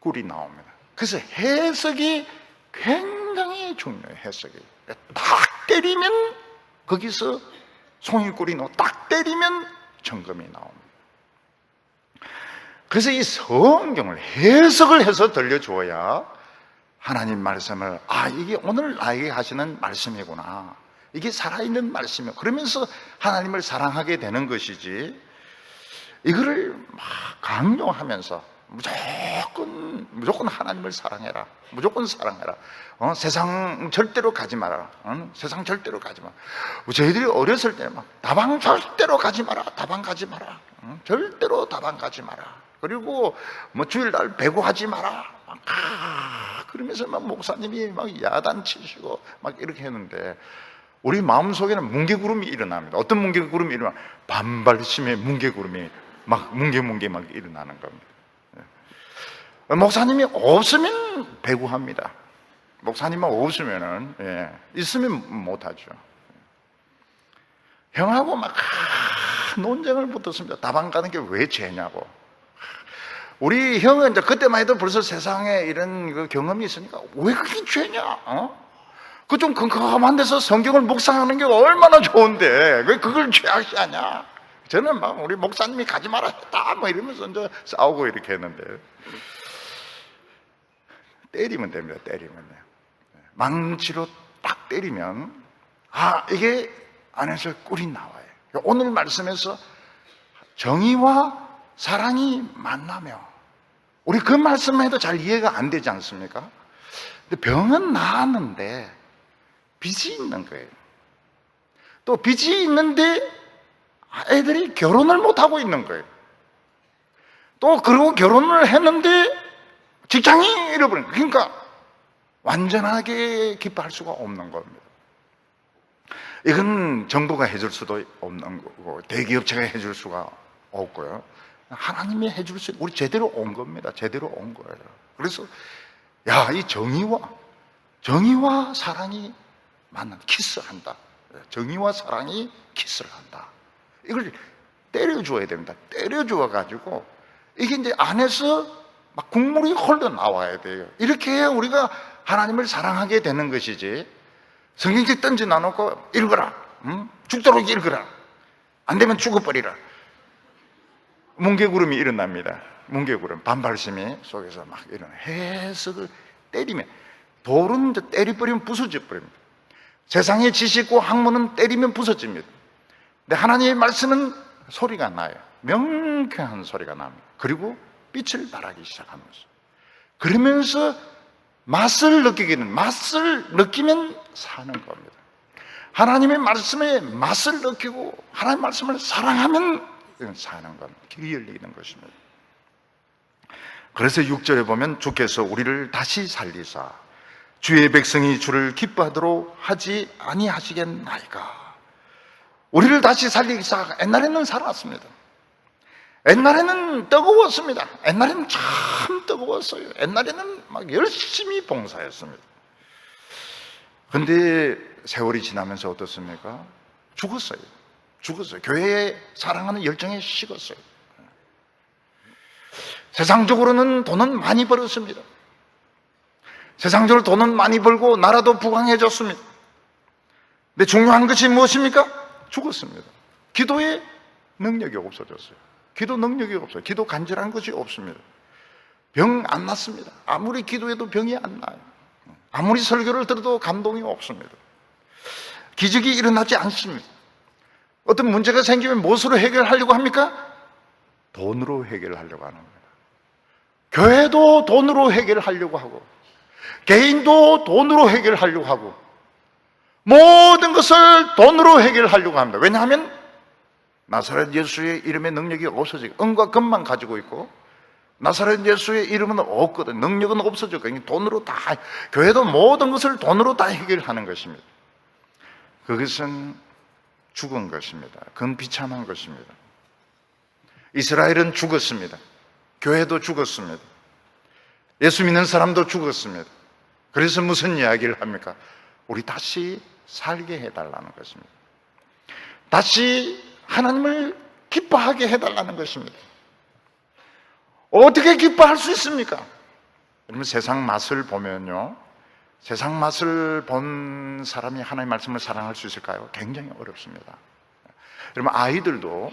꿀이 나옵니다. 그래서 해석이 굉장히 중요해요. 해석이 딱 때리면 거기서 송이꿀이 나오고 딱 때리면 정금이 나옵니다. 그래서 이 성경을 해석을 해서 들려주어야 하나님 말씀을 이게 오늘 나에게 하시는 말씀이구나, 이게 살아있는 말씀이요, 그러면서 하나님을 사랑하게 되는 것이지, 이거를 막 강요하면서 무조건 하나님을 사랑해라, 무조건 사랑해라, 세상 절대로 가지 마라, 세상 절대로 가지 마라. 저희들이 어렸을 때 막 다방 절대로 가지 마라, 다방 가지 마라, 절대로 다방 가지 마라, 그리고 뭐 주일날 배구하지 마라, 그러면서 막 목사님이 막 야단치시고 막 이렇게 했는데 우리 마음속에는 뭉게구름이 일어납니다. 어떤 뭉게구름이 일어나? 반발심의 뭉게구름이 막 뭉게 막 일어나는 겁니다. 목사님이 없으면 배구합니다. 목사님만 없으면은 있으면 못하죠. 형하고 막 논쟁을 붙었습니다. 다방 가는 게 왜 죄냐고. 우리 형은 이제 그때만 해도 벌써 세상에 이런 그 경험이 있으니까 왜 그게 죄냐? 그 좀 컴컴한 데서 성경을 묵상하는 게 얼마나 좋은데 왜 그걸 죄악시하냐? 저는 막 우리 목사님이 가지 마라 했다 뭐 이러면서 이제 싸우고 이렇게 했는데, 때리면 됩니다. 때리면 돼요. 망치로 딱 때리면 이게 안에서 꿀이 나와요. 오늘 말씀에서 정의와 사랑이 만나며, 우리 그 말씀만 해도 잘 이해가 안 되지 않습니까? 근데 병은 나았는데 빚이 있는 거예요. 또 빚이 있는데 애들이 결혼을 못하고 있는 거예요. 또 그리고 결혼을 했는데 직장이 잃어버린 거예요. 그러니까 완전하게 기뻐할 수가 없는 겁니다. 이건 정부가 해줄 수도 없는 거고 대기업체가 해줄 수가 없고요. 하나님이 해줄 수, 우리 제대로 온 겁니다. 제대로 온 거예요. 그래서 이 정의와 사랑이 만난, 키스한다. 정의와 사랑이 키스를 한다. 이걸 때려줘야 됩니다. 때려줘 가지고 이게 이제 안에서 막 국물이 흘러나와야 돼요. 이렇게 해야 우리가 하나님을 사랑하게 되는 것이지, 성경책 던져 놔놓고 읽어라, 죽도록 읽어라, 안 되면 죽어버리라, 뭉게구름이 일어납니다. 뭉게구름, 반발심이 속에서 막 이런 해석을 때리면, 돌은 때려버리면 부서져 버립니다. 세상의 지식과 학문은 때리면 부서집니다. 근데 하나님의 말씀은 소리가 나요. 명쾌한 소리가 납니다. 그리고 빛을 발하기 시작하면서, 그러면서 맛을 느끼면 사는 겁니다. 하나님의 말씀에 맛을 느끼고 하나님의 말씀을 사랑하면 사는 겁니다. 길이 열리는 것입니다. 그래서 6절에 보면 주께서 우리를 다시 살리사 주의 백성이 주를 기뻐하도록 하지 아니하시겠나이까. 우리를 다시 살리사, 옛날에는 살았습니다. 옛날에는 뜨거웠습니다. 옛날에는 참 뜨거웠어요. 옛날에는 막 열심히 봉사했습니다. 그런데 세월이 지나면서 어떻습니까? 죽었어요. 교회에 사랑하는 열정이 식었어요. 세상적으로는 돈은 많이 벌었습니다. 세상적으로 돈은 많이 벌고 나라도 부강해졌습니다. 근데 중요한 것이 무엇입니까? 죽었습니다. 기도의 능력이 없어졌어요. 기도 능력이 없어요. 기도 간절한 것이 없습니다. 병 안 났습니다. 아무리 기도해도 병이 안 나요. 아무리 설교를 들어도 감동이 없습니다. 기적이 일어나지 않습니다. 어떤 문제가 생기면 무엇으로 해결하려고 합니까? 돈으로 해결하려고 하는 겁니다. 교회도 돈으로 해결하려고 하고, 개인도 돈으로 해결하려고 하고, 모든 것을 돈으로 해결하려고 합니다. 왜냐하면 나사렛 예수의 이름의 능력이 없어지고, 은과 금만 가지고 있고 나사렛 예수의 이름은 없거든. 능력은 없어졌고, 돈으로 다, 교회도 모든 것을 돈으로 다 해결하는 것입니다. 그것은 죽은 것입니다. 그건 비참한 것입니다. 이스라엘은 죽었습니다. 교회도 죽었습니다. 예수 믿는 사람도 죽었습니다. 그래서 무슨 이야기를 합니까? 우리 다시 살게 해달라는 것입니다. 다시 하나님을 기뻐하게 해달라는 것입니다. 어떻게 기뻐할 수 있습니까? 여러분, 세상 맛을 보면요, 세상 맛을 본 사람이 하나님의 말씀을 사랑할 수 있을까요? 굉장히 어렵습니다. 여러분, 아이들도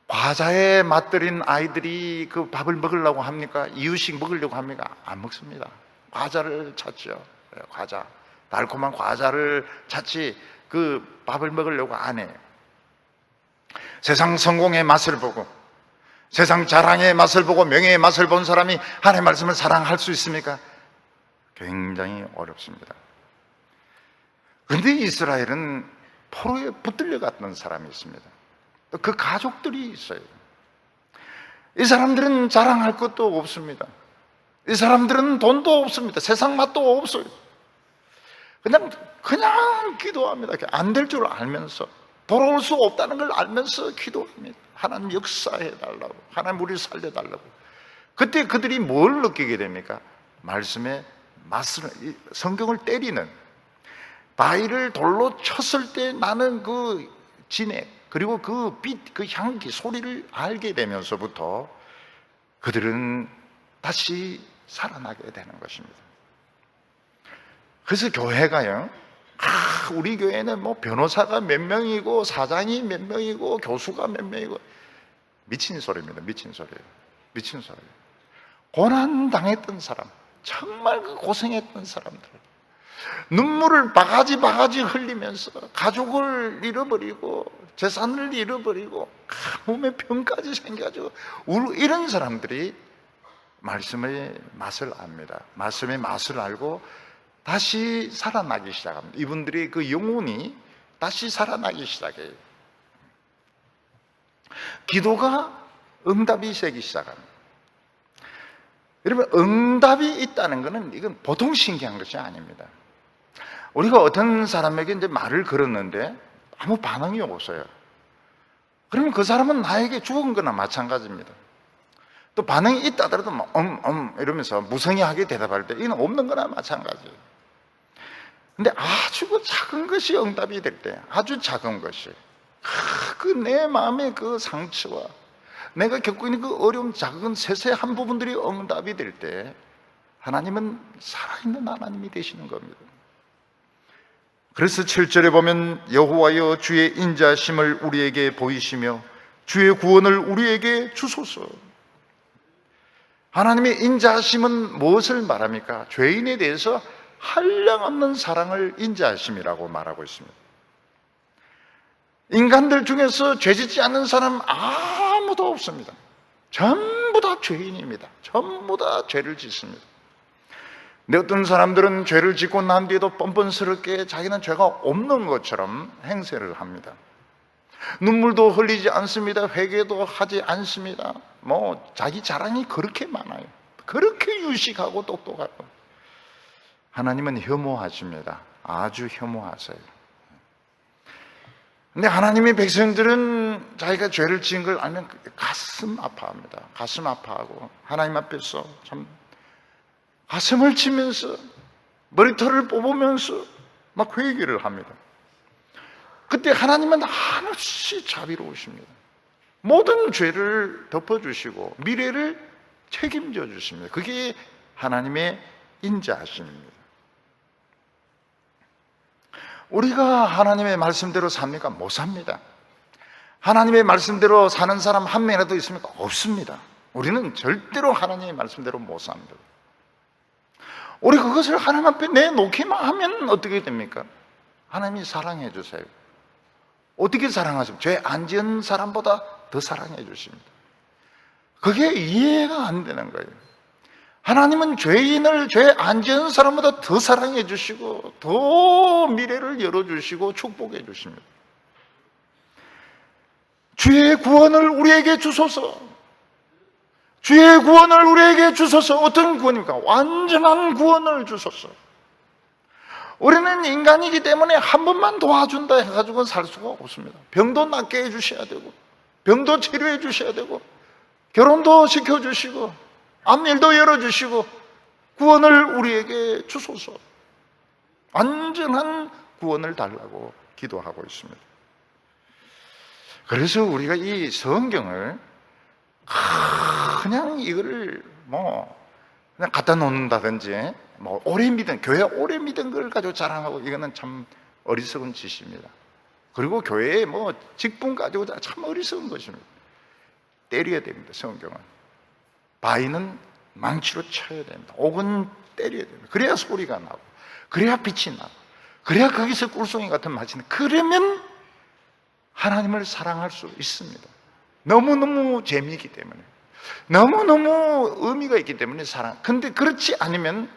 과자에 맛들인 아이들이 그 밥을 먹으려고 합니까? 이유식 먹으려고 합니까? 안 먹습니다. 과자를 찾죠. 과자, 달콤한 과자를 찾지 그 밥을 먹으려고 안 해요. 세상 성공의 맛을 보고, 세상 자랑의 맛을 보고, 명예의 맛을 본 사람이 하나님의 말씀을 사랑할 수 있습니까? 굉장히 어렵습니다. 그런데 이스라엘은 포로에 붙들려 갔던 사람이 있습니다. 또 그 가족들이 있어요. 이 사람들은 자랑할 것도 없습니다. 이 사람들은 돈도 없습니다. 세상 맛도 없어요. 그냥 기도합니다. 안 될 줄 알면서, 돌아올 수 없다는 걸 알면서 기도합니다. 하나님 역사해달라고, 하나님 우리를 살려달라고. 그때 그들이 뭘 느끼게 됩니까? 말씀의 맛을, 성경을 때리는, 바위를 돌로 쳤을 때 나는 그 진액, 그리고 그 빛, 그 향기, 소리를 알게 되면서부터 그들은 다시 살아나게 되는 것입니다. 그래서 교회가요, 우리 교회는 뭐 변호사가 몇 명이고 사장이 몇 명이고 교수가 몇 명이고, 미친 소리입니다. 미친 소리예요. 미친 소리예요. 고난 당했던 사람, 정말 그 고생했던 사람들, 눈물을 바가지 흘리면서 가족을 잃어버리고 재산을 잃어버리고 몸에 병까지 생겨가지고 이런 사람들이 말씀의 맛을 압니다. 말씀의 맛을 알고 다시 살아나기 시작합니다. 이분들의 그 영혼이 다시 살아나기 시작해요. 기도가 응답이 세기 시작합니다. 여러분, 응답이 있다는 것은 이건 보통 신기한 것이 아닙니다. 우리가 어떤 사람에게 이제 말을 걸었는데 아무 반응이 없어요. 그러면 그 사람은 나에게 죽은 거나 마찬가지입니다. 또 반응이 있다 하더라도 이러면서 무성의하게 대답할 때 이는 없는 거나 마찬가지예요. 근데 아주 그 작은 것이 응답이 될 때, 아주 작은 것이 그 내 마음의 그 상처와 내가 겪고 있는 그 어려움, 작은 세세한 부분들이 응답이 될 때 하나님은 살아있는 하나님이 되시는 겁니다. 그래서 7절에 보면 여호와여 주의 인자심을 우리에게 보이시며 주의 구원을 우리에게 주소서. 하나님의 인자심은 무엇을 말합니까? 죄인에 대해서 한량없는 사랑을 인자심이라고 말하고 있습니다. 인간들 중에서 죄짓지 않는 사람 아무도 없습니다. 전부 다 죄인입니다. 전부 다 죄를 짓습니다. 근데 어떤 사람들은 죄를 짓고 난 뒤에도 뻔뻔스럽게 자기는 죄가 없는 것처럼 행세를 합니다. 눈물도 흘리지 않습니다. 회개도 하지 않습니다. 자기 자랑이 그렇게 많아요. 그렇게 유식하고 똑똑하고. 하나님은 혐오하십니다. 아주 혐오하세요. 근데 하나님의 백성들은 자기가 죄를 지은 걸 알면 가슴 아파합니다. 가슴 아파하고 하나님 앞에서 참 가슴을 치면서 머리털을 뽑으면서 막 회개를 합니다. 그때 하나님은 한없이 자비로우십니다. 모든 죄를 덮어주시고 미래를 책임져 주십니다. 그게 하나님의 인자하심입니다. 우리가 하나님의 말씀대로 삽니까? 못 삽니다. 하나님의 말씀대로 사는 사람 한 명이라도 있습니까? 없습니다. 우리는 절대로 하나님의 말씀대로 못 삽니다. 우리 그것을 하나님 앞에 내놓기만 하면 어떻게 됩니까? 하나님이 사랑해 주세요. 어떻게 사랑하십니까? 죄 안 지은 사람보다 더 사랑해 주십니다. 그게 이해가 안 되는 거예요. 하나님은 죄인을 죄 안 지은 사람보다 더 사랑해 주시고 더 미래를 열어주시고 축복해 주십니다. 주의 구원을 우리에게 주소서. 주의 구원을 우리에게 주소서. 어떤 구원입니까? 완전한 구원을 주소서. 우리는 인간이기 때문에 한 번만 도와준다 해가지고는 살 수가 없습니다. 병도 낫게 해주셔야 되고 병도 치료해 주셔야 되고 결혼도 시켜주시고 앞일도 열어주시고 구원을 우리에게 주소서. 완전한 구원을 달라고 기도하고 있습니다. 그래서 우리가 이 성경을 그냥 이거를 그냥 갖다 놓는다든지 오래 믿은 교회 오래 믿은 걸 가지고 자랑하고 이거는 참 어리석은 짓입니다. 그리고 교회에 직분 가지고 참 어리석은 것입니다. 때려야 됩니다. 성경은 바위는 망치로 쳐야 됩니다. 옥은 때려야 됩니다. 그래야 소리가 나고 그래야 빛이 나고 그래야 거기서 꿀송이 같은 맛이 나고 그러면 하나님을 사랑할 수 있습니다. 너무너무 재미있기 때문에 너무너무 의미가 있기 때문에 근데 그렇지 않으면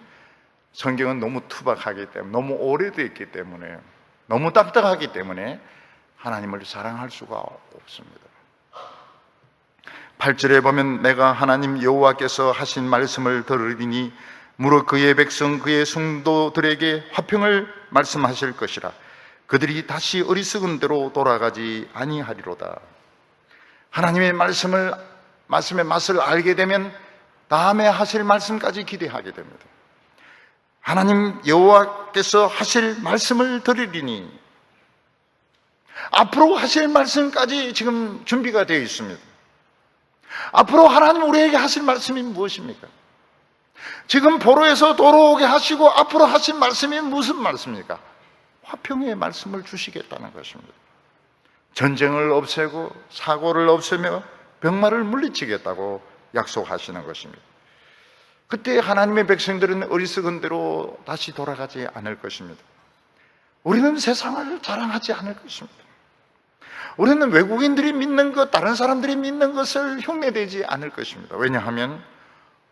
성경은 너무 투박하기 때문에 너무 오래됐기 때문에 너무 딱딱하기 때문에 하나님을 사랑할 수가 없습니다. 8절에 보면 내가 하나님 여호와께서 하신 말씀을 들으리니 무릇 그의 백성 그의 성도들에게 화평을 말씀하실 것이라. 그들이 다시 어리석은 대로 돌아가지 아니하리로다. 하나님의 말씀의 맛을 알게 되면 다음에 하실 말씀까지 기대하게 됩니다. 하나님 여호와께서 하실 말씀을 들으리니 앞으로 하실 말씀까지 지금 준비가 되어 있습니다. 앞으로 하나님 우리에게 하실 말씀이 무엇입니까? 지금 포로에서 돌아오게 하시고 앞으로 하신 말씀이 무슨 말씀입니까? 화평의 말씀을 주시겠다는 것입니다. 전쟁을 없애고 사고를 없애며 병마를 물리치겠다고 약속하시는 것입니다. 그때 하나님의 백성들은 어리석은 대로 다시 돌아가지 않을 것입니다. 우리는 세상을 자랑하지 않을 것입니다. 우리는 외국인들이 믿는 것, 다른 사람들이 믿는 것을 흉내내지 않을 것입니다. 왜냐하면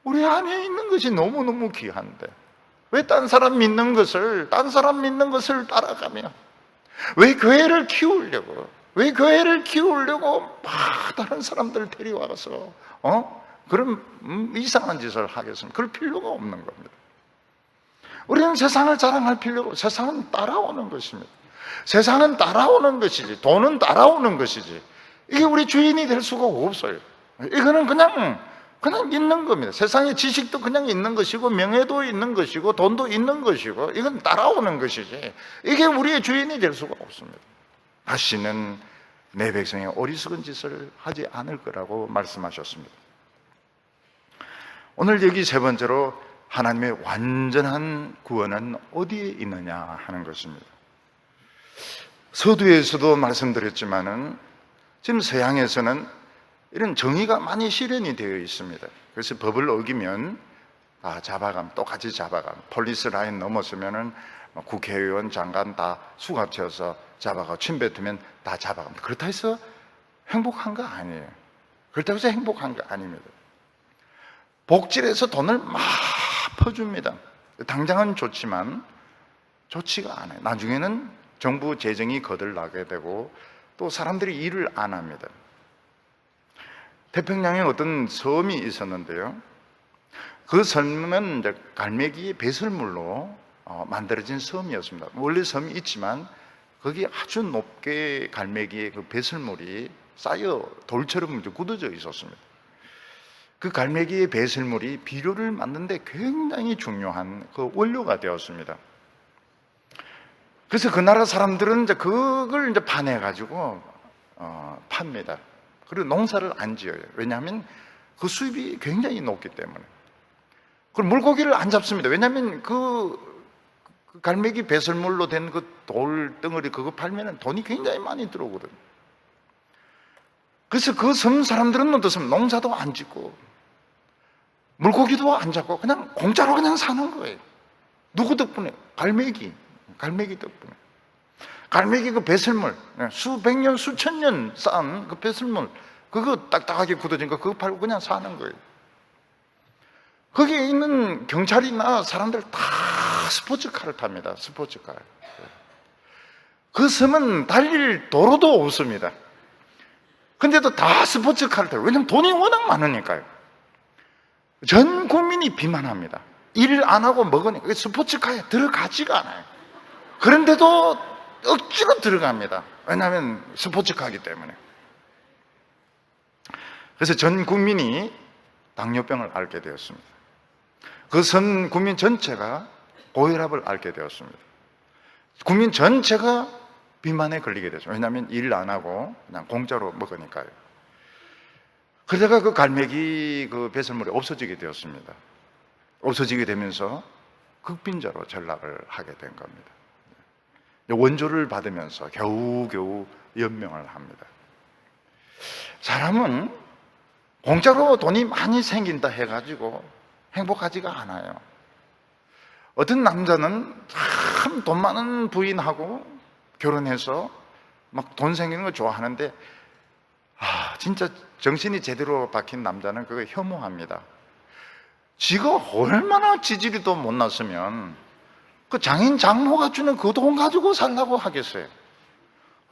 우리 안에 있는 것이 너무너무 귀한데 왜 딴 사람 믿는 것을 따라가며, 왜 교회를 키우려고 막 다른 사람들 데려와서 그런 이상한 짓을 하겠습니까? 그럴 필요가 없는 겁니다. 우리는 세상을 자랑할 필요가 없고, 세상은 따라오는 것입니다. 세상은 따라오는 것이지, 돈은 따라오는 것이지, 이게 우리 주인이 될 수가 없어요. 이거는 그냥 있는 겁니다. 세상에 지식도 그냥 있는 것이고, 명예도 있는 것이고, 돈도 있는 것이고, 이건 따라오는 것이지, 이게 우리의 주인이 될 수가 없습니다. 다시는 내 백성이 어리석은 짓을 하지 않을 거라고 말씀하셨습니다. 오늘 여기 세 번째로 하나님의 완전한 구원은 어디에 있느냐 하는 것입니다. 서두에서도 말씀드렸지만은 지금 서양에서는 이런 정의가 많이 실현이 되어 있습니다. 그래서 법을 어기면 잡아감, 똑같이 잡아감, 폴리스 라인 넘었으면은 국회의원, 장관 다 수갑채워서 잡아가 침뱉으면 다 잡아감. 그렇다 해서 행복한 거 아니에요. 그렇다고 해서 행복한 거 아닙니다. 복지에서 돈을 막 퍼줍니다. 당장은 좋지만 좋지가 않아요. 나중에는 정부 재정이 거들나게 되고 또 사람들이 일을 안 합니다. 태평양에 어떤 섬이 있었는데요, 그 섬은 이제 갈매기의 배설물로 만들어진 섬이었습니다. 원래 섬이 있지만 거기 아주 높게 갈매기의 그 배설물이 쌓여 돌처럼 굳어져 있었습니다. 그 갈매기의 배설물이 비료를 만드는데 굉장히 중요한 그 원료가 되었습니다. 그래서 그 나라 사람들은 이제 그걸 이제 파내가지고 팝니다. 그리고 농사를 안 지어요. 왜냐하면 그 수입이 굉장히 높기 때문에. 그리고 물고기를 안 잡습니다. 왜냐하면 그 갈매기 배설물로 된 그 돌덩어리 그거 팔면 돈이 굉장히 많이 들어오거든요. 그래서 그 섬 사람들은 어떻습니까? 농사도 안 짓고 물고기도 안 잡고 그냥 공짜로 그냥 사는 거예요. 누구 덕분에? 갈매기 덕분에. 갈매기 그 배설물, 수백 년, 수천 년 쌓은 그 배설물, 그거 딱딱하게 굳어진 거 그거 팔고 그냥 사는 거예요. 거기에 있는 경찰이나 사람들 다 스포츠카를 탑니다. 스포츠카. 그 섬은 달릴 도로도 없습니다. 근데도 다 스포츠카를 타요. 왜냐하면 돈이 워낙 많으니까요. 전 국민이 비만합니다. 일 안 하고 먹으니까 스포츠카에 들어가지가 않아요. 그런데도 억지로 들어갑니다. 왜냐하면 스포츠카이기 때문에. 그래서 전 국민이 당뇨병을 앓게 되었습니다. 그 전 국민 전체가 고혈압을 앓게 되었습니다. 국민 전체가 비만에 걸리게 되죠. 왜냐하면 일 안 하고 그냥 공짜로 먹으니까요. 그러다가 그 갈매기 그 배설물이 없어지게 되었습니다. 없어지게 되면서 극빈자로 전락을 하게 된 겁니다. 원조를 받으면서 겨우겨우 연명을 합니다. 사람은 공짜로 돈이 많이 생긴다 해가지고 행복하지가 않아요. 어떤 남자는 참 돈 많은 부인하고 결혼해서 막 돈 생기는 거 좋아하는데 진짜 정신이 제대로 박힌 남자는 그거 혐오합니다. 지가 얼마나 지지리도 못났으면 그 장인 장모가 주는 그 돈 가지고 살라고 하겠어요.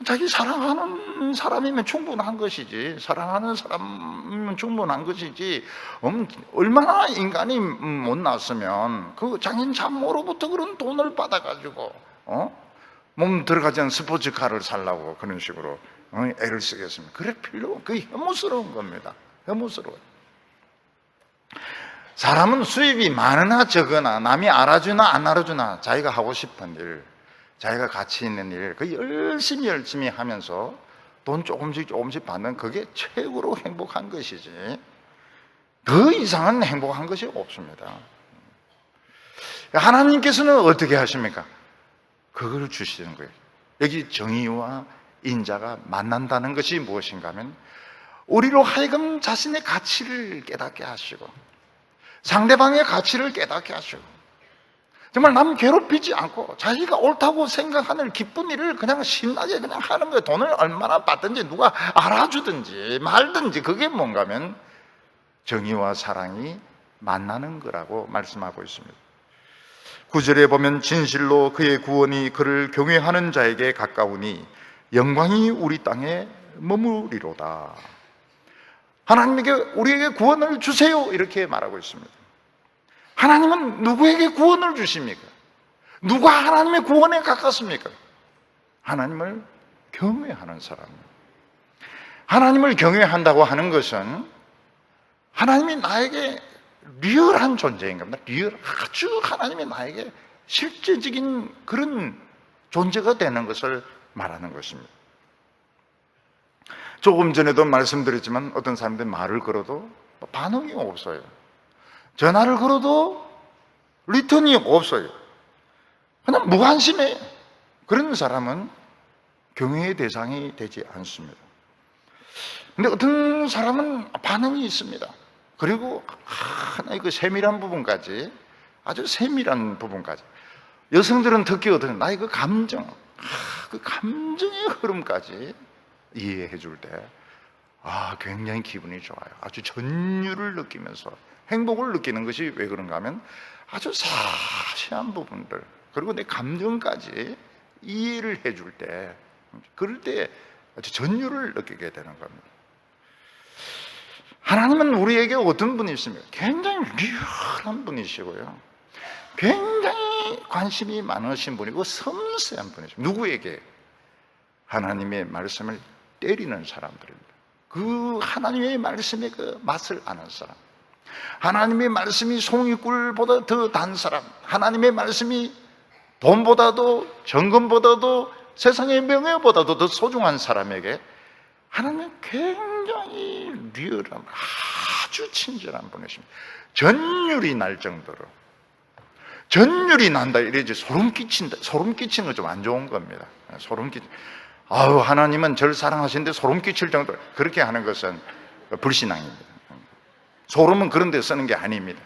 자기 사랑하는 사람이면 충분한 것이지, 사랑하는 사람이면 충분한 것이지, 얼마나 인간이 못났으면 그 장인 장모로부터 그런 돈을 받아가지고 몸 들어가지 않은 스포츠카를 살라고 그런 식으로 애를 쓰겠습니다. 그럴 필요, 그게 혐오스러운 겁니다. 혐오스러워요. 사람은 수입이 많으나 적으나, 남이 알아주나 안 알아주나, 자기가 하고 싶은 일, 자기가 가치 있는 일, 그 열심히 하면서 돈 조금씩 받는 그게 최고로 행복한 것이지, 더 이상은 행복한 것이 없습니다. 하나님께서는 어떻게 하십니까? 그걸 주시는 거예요. 여기 정의와 인자가 만난다는 것이 무엇인가 하면, 우리로 하여금 자신의 가치를 깨닫게 하시고, 상대방의 가치를 깨닫게 하시고, 정말 남 괴롭히지 않고 자기가 옳다고 생각하는 기쁜 일을 그냥 신나게 그냥 하는 거예요. 돈을 얼마나 받든지 누가 알아주든지 말든지, 그게 뭔가 하면 정의와 사랑이 만나는 거라고 말씀하고 있습니다. 9절에 보면 진실로 그의 구원이 그를 경외하는 자에게 가까우니 영광이 우리 땅에 머무리로다. 하나님에게 우리에게 구원을 주세요, 이렇게 말하고 있습니다. 하나님은 누구에게 구원을 주십니까? 누가 하나님의 구원에 가깝습니까? 하나님을 경외하는 사람입니다. 하나님을 경외한다고 하는 것은 하나님이 나에게 리얼한 존재인 겁니다. 아주 하나님이 나에게 실제적인 그런 존재가 되는 것을 말하는 것입니다. 조금 전에도 말씀드렸지만 어떤 사람들이 말을 걸어도 반응이 없어요. 전화를 걸어도 리턴이 없어요. 그냥 무관심해요. 그런 사람은 경외의 대상이 되지 않습니다. 근데 어떤 사람은 반응이 있습니다. 그리고 하나의 그 세밀한 부분까지, 아주 세밀한 부분까지, 여성들은 특히 어떤 나의 그 감정, 그 감정의 흐름까지 이해해 줄 때 굉장히 기분이 좋아요. 아주 전율을 느끼면서 행복을 느끼는 것이 왜 그런가 하면 아주 사소한 부분들, 그리고 내 감정까지 이해를 해 줄 때, 그럴 때 아주 전율을 느끼게 되는 겁니다. 하나님은 우리에게 어떤 분이 있습니까? 굉장히 리얼한 분이시고요, 굉장히 관심이 많으신 분이고 섬세한 분이십니다. 누구에게? 하나님의 말씀을 때리는 사람들입니다. 그 하나님의 말씀의 그 맛을 아는 사람, 하나님의 말씀이 송이꿀보다 더 단 사람, 하나님의 말씀이 돈보다도 정금보다도 세상의 명예보다도 더 소중한 사람에게 하나님은 굉장히 리얼한, 아주 친절한 분이십니다. 전율이 날 정도로, 전율이 난다 이래야지 소름 끼친다, 소름 끼치는 건 좀 안 좋은 겁니다. 소름 끼치, 하나님은 저를 사랑하시는데 소름 끼칠 정도로, 그렇게 하는 것은 불신앙입니다. 소름은 그런 데 쓰는 게 아닙니다.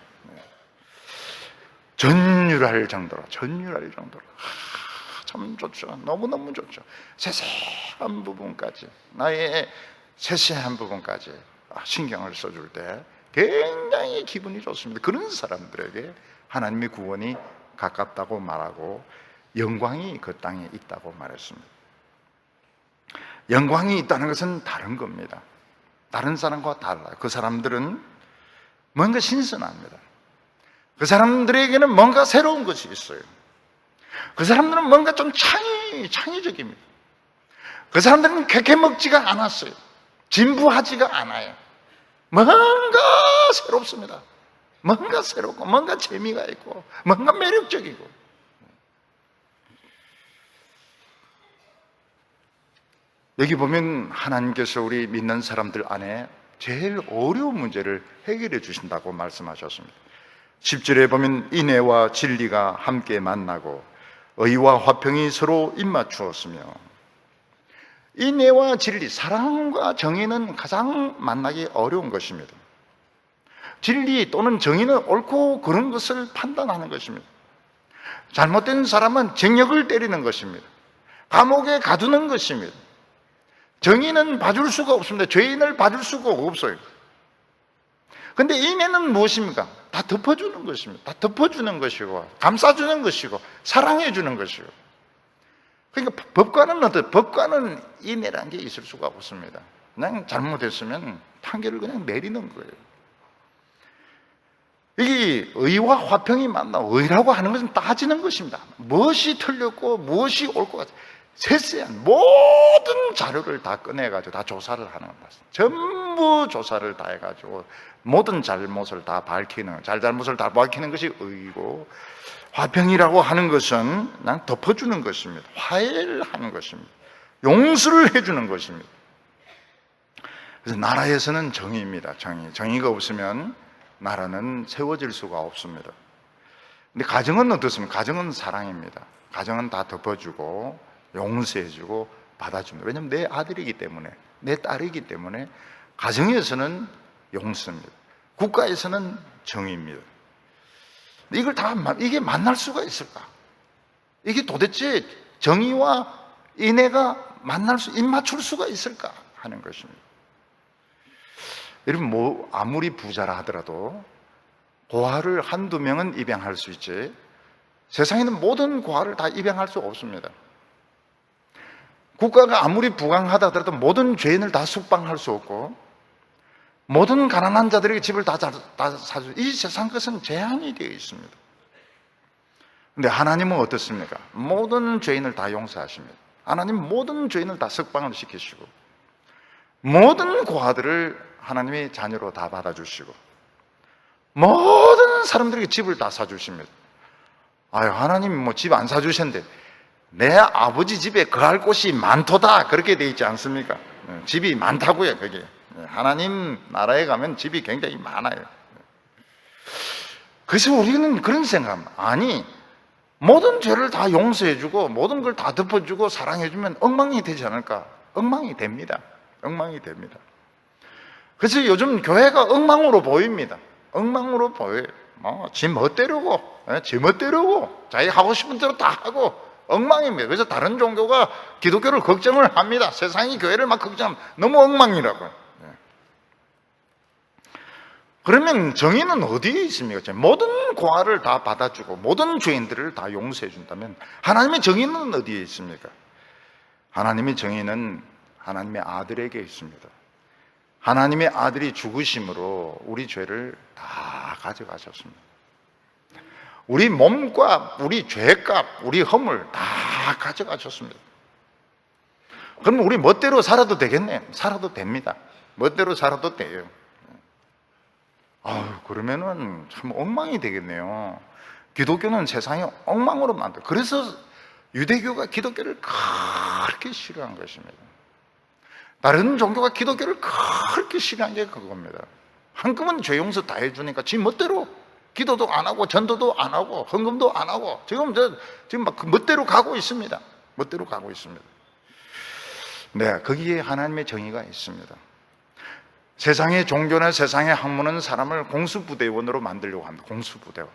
전율할 정도로, 전율할 정도로. 참 좋죠. 너무너무 좋죠. 세세한 부분까지, 나의 세세한 부분까지 신경을 써줄 때 굉장히 기분이 좋습니다. 그런 사람들에게 하나님의 구원이 가깝다고 말하고 영광이 그 땅에 있다고 말했습니다. 영광이 있다는 것은 다른 겁니다. 다른 사람과 달라요. 그 사람들은 뭔가 신선합니다. 그 사람들에게는 뭔가 새로운 것이 있어요. 그 사람들은 뭔가 좀 창의적입니다. 그 사람들은 괴캐먹지가 않았어요. 진부하지가 않아요. 뭔가 새롭습니다. 뭔가 새롭고, 뭔가 재미가 있고, 뭔가 매력적이고. 여기 보면 하나님께서 우리 믿는 사람들 안에 제일 어려운 문제를 해결해 주신다고 말씀하셨습니다. 10절에 보면 인애와 진리가 함께 만나고 의와 화평이 서로 입맞추었으며, 인애와 진리, 사랑과 정의는 가장 만나기 어려운 것입니다. 진리 또는 정의는 옳고 그른 것을 판단하는 것입니다. 잘못된 사람은 징역을 때리는 것입니다. 감옥에 가두는 것입니다. 정의는 봐줄 수가 없습니다. 죄인을 봐줄 수가 없어요. 그런데 인애는 무엇입니까? 다 덮어주는 것입니다. 다 덮어주는 것이고, 감싸주는 것이고, 사랑해주는 것이고. 그러니까 법관은 어때요? 법관은 인애라는 게 있을 수가 없습니다. 그냥 잘못했으면 판결을 그냥 내리는 거예요. 이게 의와 화평이 맞나? 의라고 하는 것은 따지는 것입니다. 무엇이 틀렸고 무엇이 옳고 같아, 세세한 모든 자료를 다 꺼내가지고 다 조사를 하는 겁니다. 전부 조사를 다 해가지고 모든 잘못을 다 밝히는, 잘못을 다 밝히는 것이 의이고, 화평이라고 하는 것은 그냥 덮어주는 것입니다. 화해를 하는 것입니다. 용서를 해주는 것입니다. 그래서 나라에서는 정의입니다. 정의가 없으면 나라는 세워질 수가 없습니다. 근데 가정은 어떻습니까? 가정은 사랑입니다. 가정은 다 덮어주고 용서해주고 받아줍니다. 왜냐하면 내 아들이기 때문에, 내 딸이기 때문에 가정에서는 용서입니다. 국가에서는 정의입니다. 이걸 이게 만날 수가 있을까? 이게 도대체 정의와 인애가 입맞출 수가 있을까? 하는 것입니다. 여러분, 아무리 부자라 하더라도 고아를 한두 명은 입양할 수 있지, 세상에는 모든 고아를 다 입양할 수 없습니다. 국가가 아무리 부강하다 하더라도 모든 죄인을 다 숙방할 수 없고, 모든 가난한 자들에게 집을 다 사주, 이 세상 것은 제한이 되어 있습니다. 근데 하나님은 어떻습니까? 모든 죄인을 다 용서하십니다. 하나님 모든 죄인을 다 석방을 시키시고, 모든 고아들을 하나님의 자녀로 다 받아주시고, 모든 사람들에게 집을 다 사주십니다. 하나님 집 안 사주셨는데 내 아버지 집에 거할 곳이 많도다, 그렇게 되어 있지 않습니까? 집이 많다고요. 그게 하나님 나라에 가면 집이 굉장히 많아요. 그래서 우리는 그런 생각합니다. 아니, 모든 죄를 다 용서해주고 모든 걸 다 덮어주고 사랑해주면 엉망이 되지 않을까? 엉망이 됩니다. 엉망이 됩니다. 그래서 요즘 교회가 엉망으로 보입니다. 엉망으로 보여요. 지 멋대로고 자기 하고 싶은 대로 다 하고 엉망입니다. 그래서 다른 종교가 기독교를 걱정을 합니다. 세상이 교회를 막 걱정합니다. 너무 엉망이라고요. 그러면 정의는 어디에 있습니까? 모든 고아를 다 받아주고 모든 죄인들을 다 용서해 준다면 하나님의 정의는 어디에 있습니까? 하나님의 정의는 하나님의 아들에게 있습니다. 하나님의 아들이 죽으심으로 우리 죄를 다 가져가셨습니다. 우리 몸과 우리 죄값, 우리 허물 다 가져가셨습니다. 그럼 우리 멋대로 살아도 되겠네요. 살아도 됩니다. 멋대로 살아도 돼요. 그러면은 참 엉망이 되겠네요. 기독교는 세상이 엉망으로 만들어. 그래서 유대교가 기독교를 그렇게 싫어한 것입니다. 다른 종교가 기독교를 그렇게 싫어한 게 그겁니다. 한꺼번에 죄 용서 다 해주니까 지 멋대로 기도도 안 하고 전도도 안 하고 헌금도 안 하고 지금 막 멋대로 가고 있습니다. 멋대로 가고 있습니다. 네, 거기에 하나님의 정의가 있습니다. 세상의 종교나 세상의 학문은 사람을 공수부대원으로 만들려고 합니다. 공수부대원.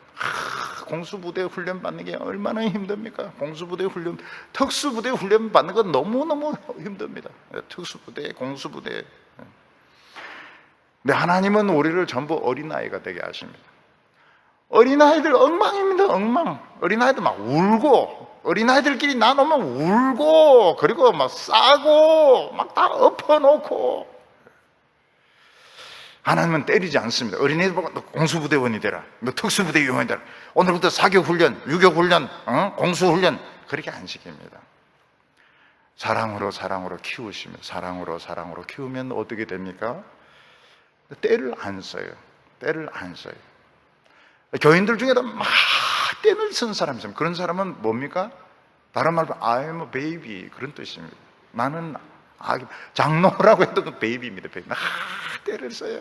공수부대 훈련 받는 게 얼마나 힘듭니까? 공수부대 훈련, 특수부대 훈련 받는 건 너무너무 힘듭니다. 특수부대, 공수부대. 근데 하나님은 우리를 전부 어린아이가 되게 하십니다. 어린아이들 엉망입니다. 엉망. 어린아이들 막 울고, 어린아이들끼리 나누면 울고, 그리고 막 싸고, 막 다 엎어놓고. 하나님은 때리지 않습니다. 어린애들 보고 너 공수부대원이 되라, 너 특수부대원이 되라, 오늘부터 사격훈련, 유격훈련, 공수훈련, 그렇게 안 시킵니다. 사랑으로 키우시면, 사랑으로 키우면 어떻게 됩니까? 때를 안 써요. 때를 안 써요. 교인들 중에도 막 때를 쓴 사람이 있습니다. 그런 사람은 뭡니까? 다른 말로 I'm a baby, 그런 뜻입니다. 나는 장로라고 해도 그 베이비입니다. 베이비. 때를 써요.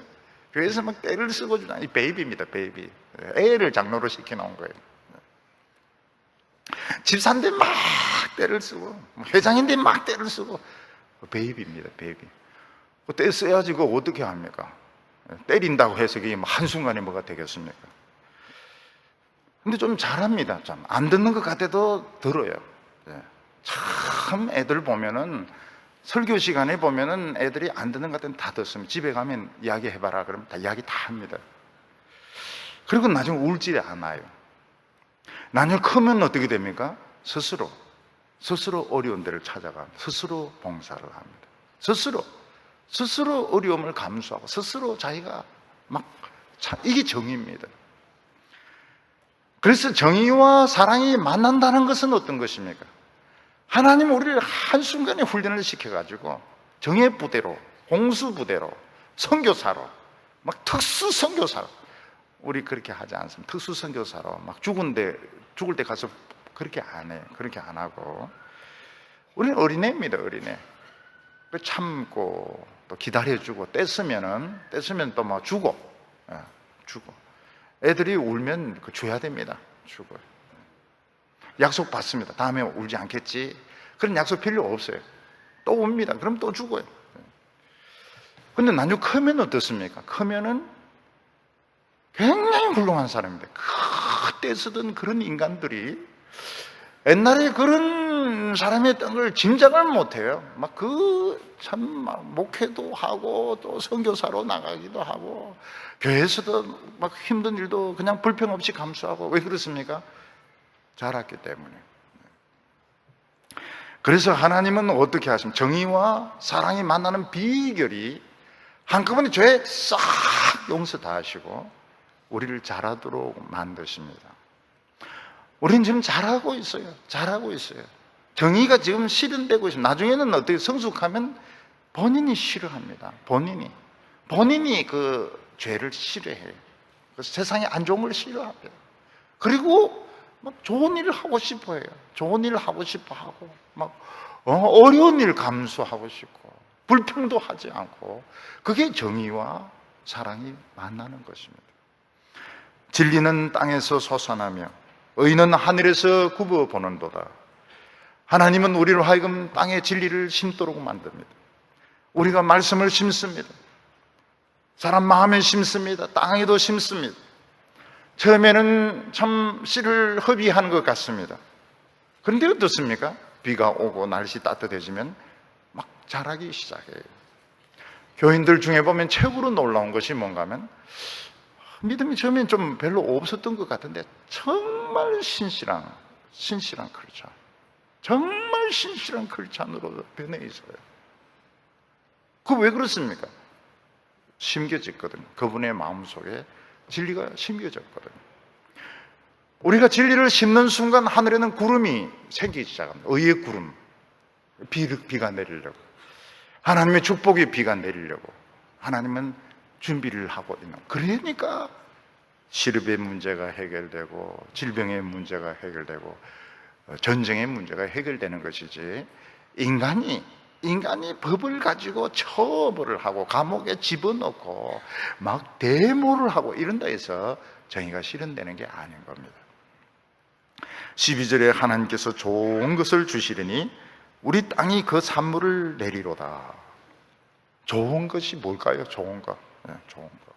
그래서 막 때를 쓰고 주나, 이 베이비입니다. 베이비. 애를 장로로 시켜놓은 거예요. 집사인데 막 때를 쓰고, 회장인데 막 때를 쓰고, 베이비입니다. 베이비. 때 써야지 그거 어떻게 합니까? 때린다고 해서 그게 한순간에 뭐가 되겠습니까? 근데 좀 잘합니다. 좀 안 듣는 것 같아도 들어요. 참 애들 보면은, 설교 시간에 보면은 애들이 안 듣는 것 같으면 다 듣습니다. 집에 가면 이야기해봐라 그러면 다 이야기 다 합니다. 그리고 나중에 울지 않아요. 나중에 크면 어떻게 됩니까? 스스로 어려운 데를 찾아가 스스로 봉사를 합니다. 스스로 어려움을 감수하고 스스로 자기가 이게 정의입니다. 그래서 정의와 사랑이 만난다는 것은 어떤 것입니까? 하나님은 우리를 한순간에 훈련을 시켜가지고 정의 부대로, 공수 부대로, 선교사로, 막 특수 선교사로, 우리 그렇게 하지 않습니다. 특수 선교사로 막 죽을 때 가서 그렇게 안 해요. 그렇게 안 하고, 우리는 어린애입니다. 어린애. 참고 또 기다려주고, 떼쓰면 또 막 주고. 애들이 울면 줘야 됩니다. 주고. 약속 받습니다. 다음에 울지 않겠지. 그런 약속 필요 없어요. 또 웁니다. 그럼 또 죽어요. 근데 나중에 크면 어떻습니까? 크면은 굉장히 훌륭한 사람입니다. 그때 쓰던 그런 인간들이 옛날에 그런 사람이었던 걸 짐작을 못해요. 막 목회도 하고 또 선교사로 나가기도 하고 교회에서도 막 힘든 일도 그냥 불평 없이 감수하고. 왜 그렇습니까? 자랐기 때문에. 그래서 하나님은 어떻게 하십니까? 정의와 사랑이 만나는 비결이 한꺼번에 죄 싹 용서 다 하시고 우리를 잘하도록 만드십니다. 우리는 지금 잘하고 있어요. 잘하고 있어요. 정의가 지금 실현되고 있어요. 나중에는 어떻게 성숙하면 본인이 싫어합니다. 본인이 그 죄를 싫어해요. 그래서 세상에 안 좋은 걸 싫어합니다. 그리고 막 좋은 일을 하고 싶어 해요. 좋은 일을 하고 싶어 하고, 어려운 일 감수하고 싶고, 불평도 하지 않고, 그게 정의와 사랑이 만나는 것입니다. 진리는 땅에서 솟아나며 의는 하늘에서 굽어 보는도다. 하나님은 우리로 하여금 땅에 진리를 심도록 만듭니다. 우리가 말씀을 심습니다. 사람 마음에 심습니다. 땅에도 심습니다. 처음에는 참 씨를 허비하는 것 같습니다. 그런데 어떻습니까? 비가 오고 날씨 따뜻해지면 막 자라기 시작해요. 교인들 중에 보면 최고로 놀라운 것이 뭔가 하면 믿음이 처음엔 좀 별로 없었던 것 같은데 정말 신실한 크리스찬, 정말 신실한 크리스찬으로 변해 있어요. 그 왜 그렇습니까? 심겨졌거든요. 그분의 마음속에 진리가 심겨졌거든요. 우리가 진리를 심는 순간 하늘에는 구름이 생기기 시작합니다. 의의 구름, 비가 내리려고, 하나님의 축복이 비가 내리려고 하나님은 준비를 하고 있는. 그러니까 시립의 문제가 해결되고 질병의 문제가 해결되고 전쟁의 문제가 해결되는 것이지, 인간이 법을 가지고 처벌을 하고 감옥에 집어넣고 막 데모를 하고 이런다 해서 정의가 실현되는 게 아닌 겁니다. 12절에 하나님께서 좋은 것을 주시리니 우리 땅이 그 산물을 내리로다. 좋은 것이 뭘까요? 좋은 거. 좋은 거.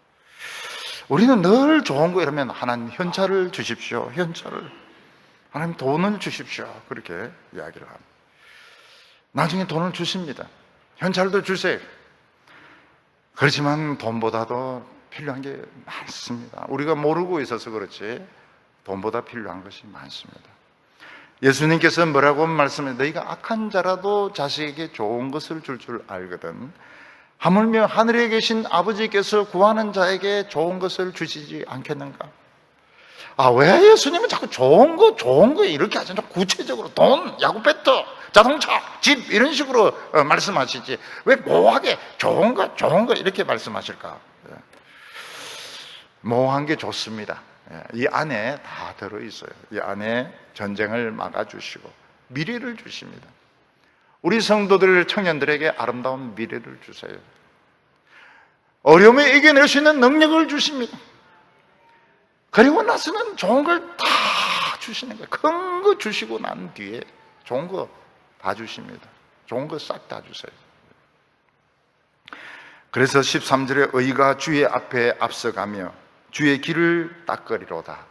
우리는 늘 좋은 거 이러면 하나님 현찰을 주십시오. 현찰을. 하나님 돈을 주십시오. 그렇게 이야기를 합니다. 나중에 돈을 주십니다. 현찰도 주세요. 그렇지만 돈보다도 필요한 게 많습니다. 우리가 모르고 있어서 그렇지 돈보다 필요한 것이 많습니다. 예수님께서 뭐라고 말씀해? 너희가 악한 자라도 자식에게 좋은 것을 줄 알거든 하물며 하늘에 계신 아버지께서 구하는 자에게 좋은 것을 주시지 않겠는가? 왜 예수님은 자꾸 좋은 거 이렇게 하시죠? 구체적으로 돈, 야구 배트, 자동차, 집 이런 식으로 말씀하시지 왜 모호하게 좋은 거 이렇게 말씀하실까? 모호한 게 좋습니다. 이 안에 다 들어있어요. 이 안에 전쟁을 막아주시고 미래를 주십니다. 우리 성도들, 청년들에게 아름다운 미래를 주세요. 어려움에 이겨낼 수 있는 능력을 주십니다. 그리고 나서는 좋은 걸 다 주시는 거예요. 큰 거 주시고 난 뒤에 좋은 거 다 주십니다. 좋은 거 싹 다 주세요. 그래서 13절에 의가 주의 앞에 앞서가며 주의 길을 닦으리로다.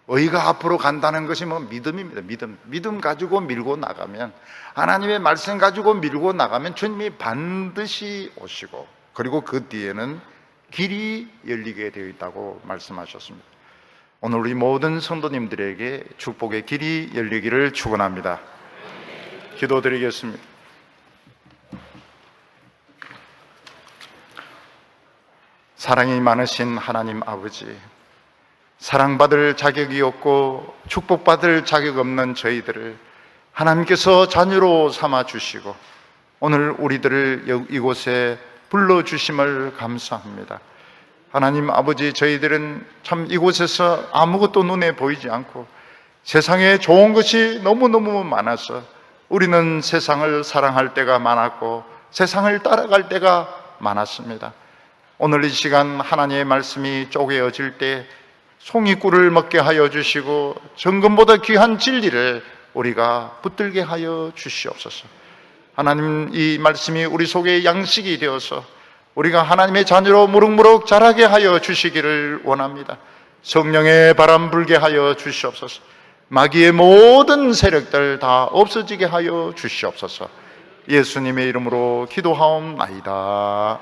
의가 앞으로 간다는 것이 믿음입니다. 믿음 가지고 밀고 나가면, 하나님의 말씀 가지고 밀고 나가면 주님이 반드시 오시고, 그리고 그 뒤에는 길이 열리게 되어 있다고 말씀하셨습니다. 오늘 우리 모든 성도님들에게 축복의 길이 열리기를 축원합니다. 기도드리겠습니다. 사랑이 많으신 하나님 아버지, 사랑받을 자격이 없고 축복받을 자격 없는 저희들을 하나님께서 자녀로 삼아주시고 오늘 우리들을 이곳에 불러주심을 감사합니다. 하나님 아버지, 저희들은 참 이곳에서 아무것도 눈에 보이지 않고 세상에 좋은 것이 너무너무 많아서 우리는 세상을 사랑할 때가 많았고 세상을 따라갈 때가 많았습니다. 오늘 이 시간 하나님의 말씀이 쪼개어질 때 송이꿀을 먹게 하여 주시고 정금보다 귀한 진리를 우리가 붙들게 하여 주시옵소서. 하나님, 이 말씀이 우리 속에 양식이 되어서 우리가 하나님의 자녀로 무럭무럭 자라게 하여 주시기를 원합니다. 성령의 바람 불게 하여 주시옵소서. 마귀의 모든 세력들 다 없어지게 하여 주시옵소서. 예수님의 이름으로 기도하옵나이다.